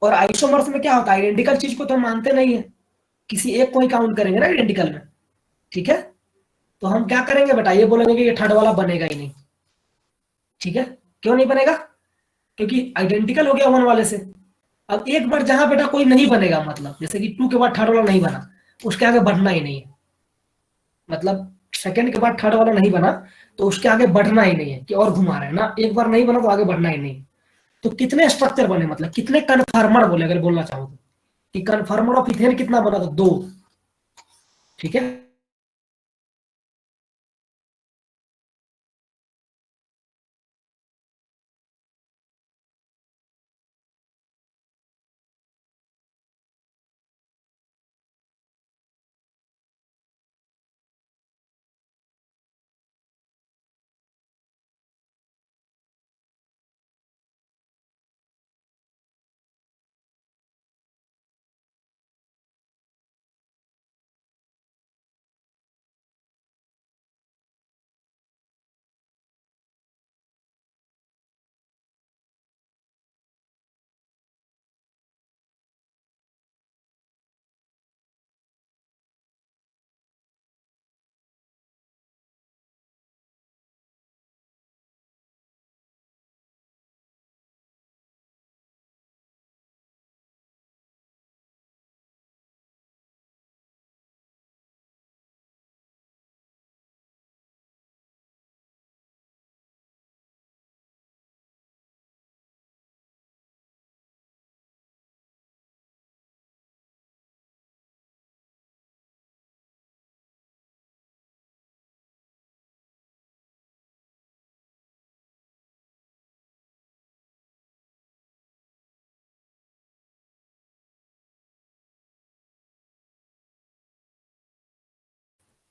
और आइसोमर्स में क्या होता है, आइडेंटिकल चीज को तो हम मानते नहीं है, किसी एक को ही काउंट करेंगे ना आइडेंटिकल में, ठीक है। तो हम क्या करेंगे बेटा, ये बोलेंगे कि ये थर्ड वाला बनेगा ही नहीं, ठीक है। क्यों नहीं बनेगा? क्योंकि आइडेंटिकल हो गया 1 वाले से। अब एक बार जहां बेटा कोई नहीं बनेगा, मतलब जैसे कि 2 के बाद थर्ड वाला नहीं बना, उसके आगे बढ़ना ही नहीं है। मतलब सेकंड के बाद थर्ड वाला नहीं बना तो उसके आगे बढ़ना ही नहीं है, कि और घुमा रहे हैं ना, एक बार नहीं बना तो आगे बढ़ना ही नहीं। तो कितने स्ट्रक्चर बने, मतलब कितने कन्फर्मर बोले अगर बोलना चाहो तो, कि कन्फर्मर ऑफ इथेन कितना बना, तो 2, ठीक है।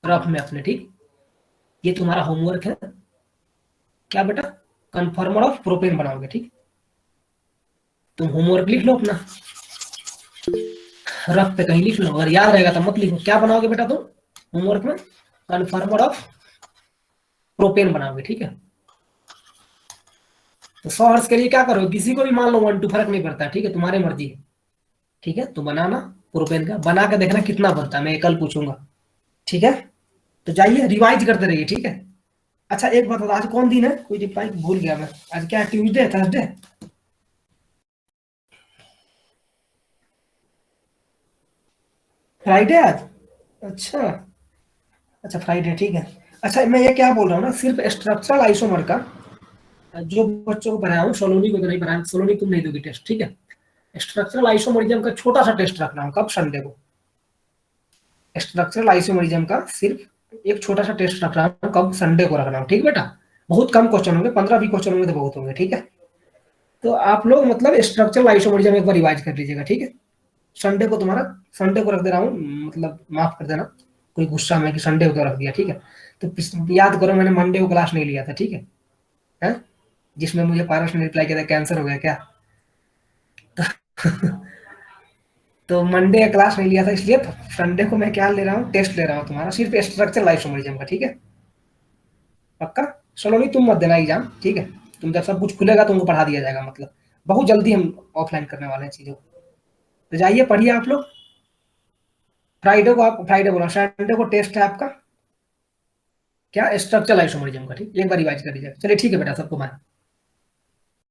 रफ में अपने, ठीक। ये तुम्हारा होमवर्क है, क्या बेटा, कन्फर्मर ऑफ प्रोपेन बनाओगे, ठीक। तुम होमवर्क लिख लो अपना, रफ पे कहीं लिख लो, अगर याद रहेगा तो मत लिखो। क्या बनाओगे बेटा तुम होमवर्क में? कन्फर्मर ऑफ प्रोपेन बनाओगे, ठीक है। तो 100 हर्ट्ज के लिए क्या करो, किसी को भी मान लो 1 2 फर्क नहीं पड़ता, ठीक है, तुम्हारी मर्जी है, ठीक है। तो बनाना प्रोपेन का, बना के देखना कितना बनता है, मैं कल पूछूंगा, ठीक है। तो जाइए रिवाइज करते रहिए, ठीक है। अच्छा एक बात बता, आज कौन दिन है, कोई रिप्लाई भूल गया मैं, आज क्या ट्यूजडे थर्सडे फ्राइडे आज? अच्छा, अच्छा फ्राइडे, ठीक है। अच्छा मैं ये क्या बोल रहा हूँ ना, सिर्फ स्ट्रक्चरल आइसोमर का जो बच्चों को पढ़ाया हूँ, सोलोनी को तो नहीं पढ़ाया, सोलोनी तुम नहीं दोगी टेस्ट, ठीक है। स्ट्रक्चरल आइसोमरिज्म का छोटा सा टेस्ट रख रहा हूँ, कब? संडे को। स्ट्रक्चरल आइसोमरिज्म का सिर्फ एक छोटा सा टेस्ट रख रहा हूँ, कब? संडे को रख रहा हूँ, ठीक बेटा। बहुत कम क्वेश्चन होंगे, 15-20 क्वेश्चन होंगे तो बहुत होंगे, ठीक है। तो आप लोग मतलब स्ट्रक्चरल आइसोमरिज्म एक बार रिवाइज कर लीजिएगा, ठीक है। संडे को तुम्हारा, संडे को रख दे रहा हूँ, मतलब माफ कर देना कोई गुस्सा में कि संडे को तो रख दिया, ठीक है। तो याद करो मैंने मंडे को क्लास नहीं लिया था, ठीक है, है? जिसमें मुझे पारस ने रिप्लाई किया था कैंसर हो गया क्या। तो मंडे का क्लास नहीं लिया था, इसलिए संडे को मैं क्या ले रहा हूँ, टेस्ट ले रहा हूँ तुम्हारा, सिर्फ स्ट्रक्चरल आइसोमरिज्म का, ठीक है। पक्का? चलो नहीं तुम मत देना एग्जाम, ठीक है। तुम जब सब कुछ खुलेगा तुमको पढ़ा दिया जाएगा, मतलब बहुत जल्दी हम ऑफलाइन करने वाले हैं चीजों को। तो जाइए पढ़िए आप लोग। फ्राइडे को, आप फ्राइडे बोला, संडे को टेस्ट है आपका क्या? स्ट्रक्चरल आइसोमरिज्म का, ठीक, एक बार रिवाइज कर लीजिएगा। चलिए ठीक है बेटा, सबको बाय।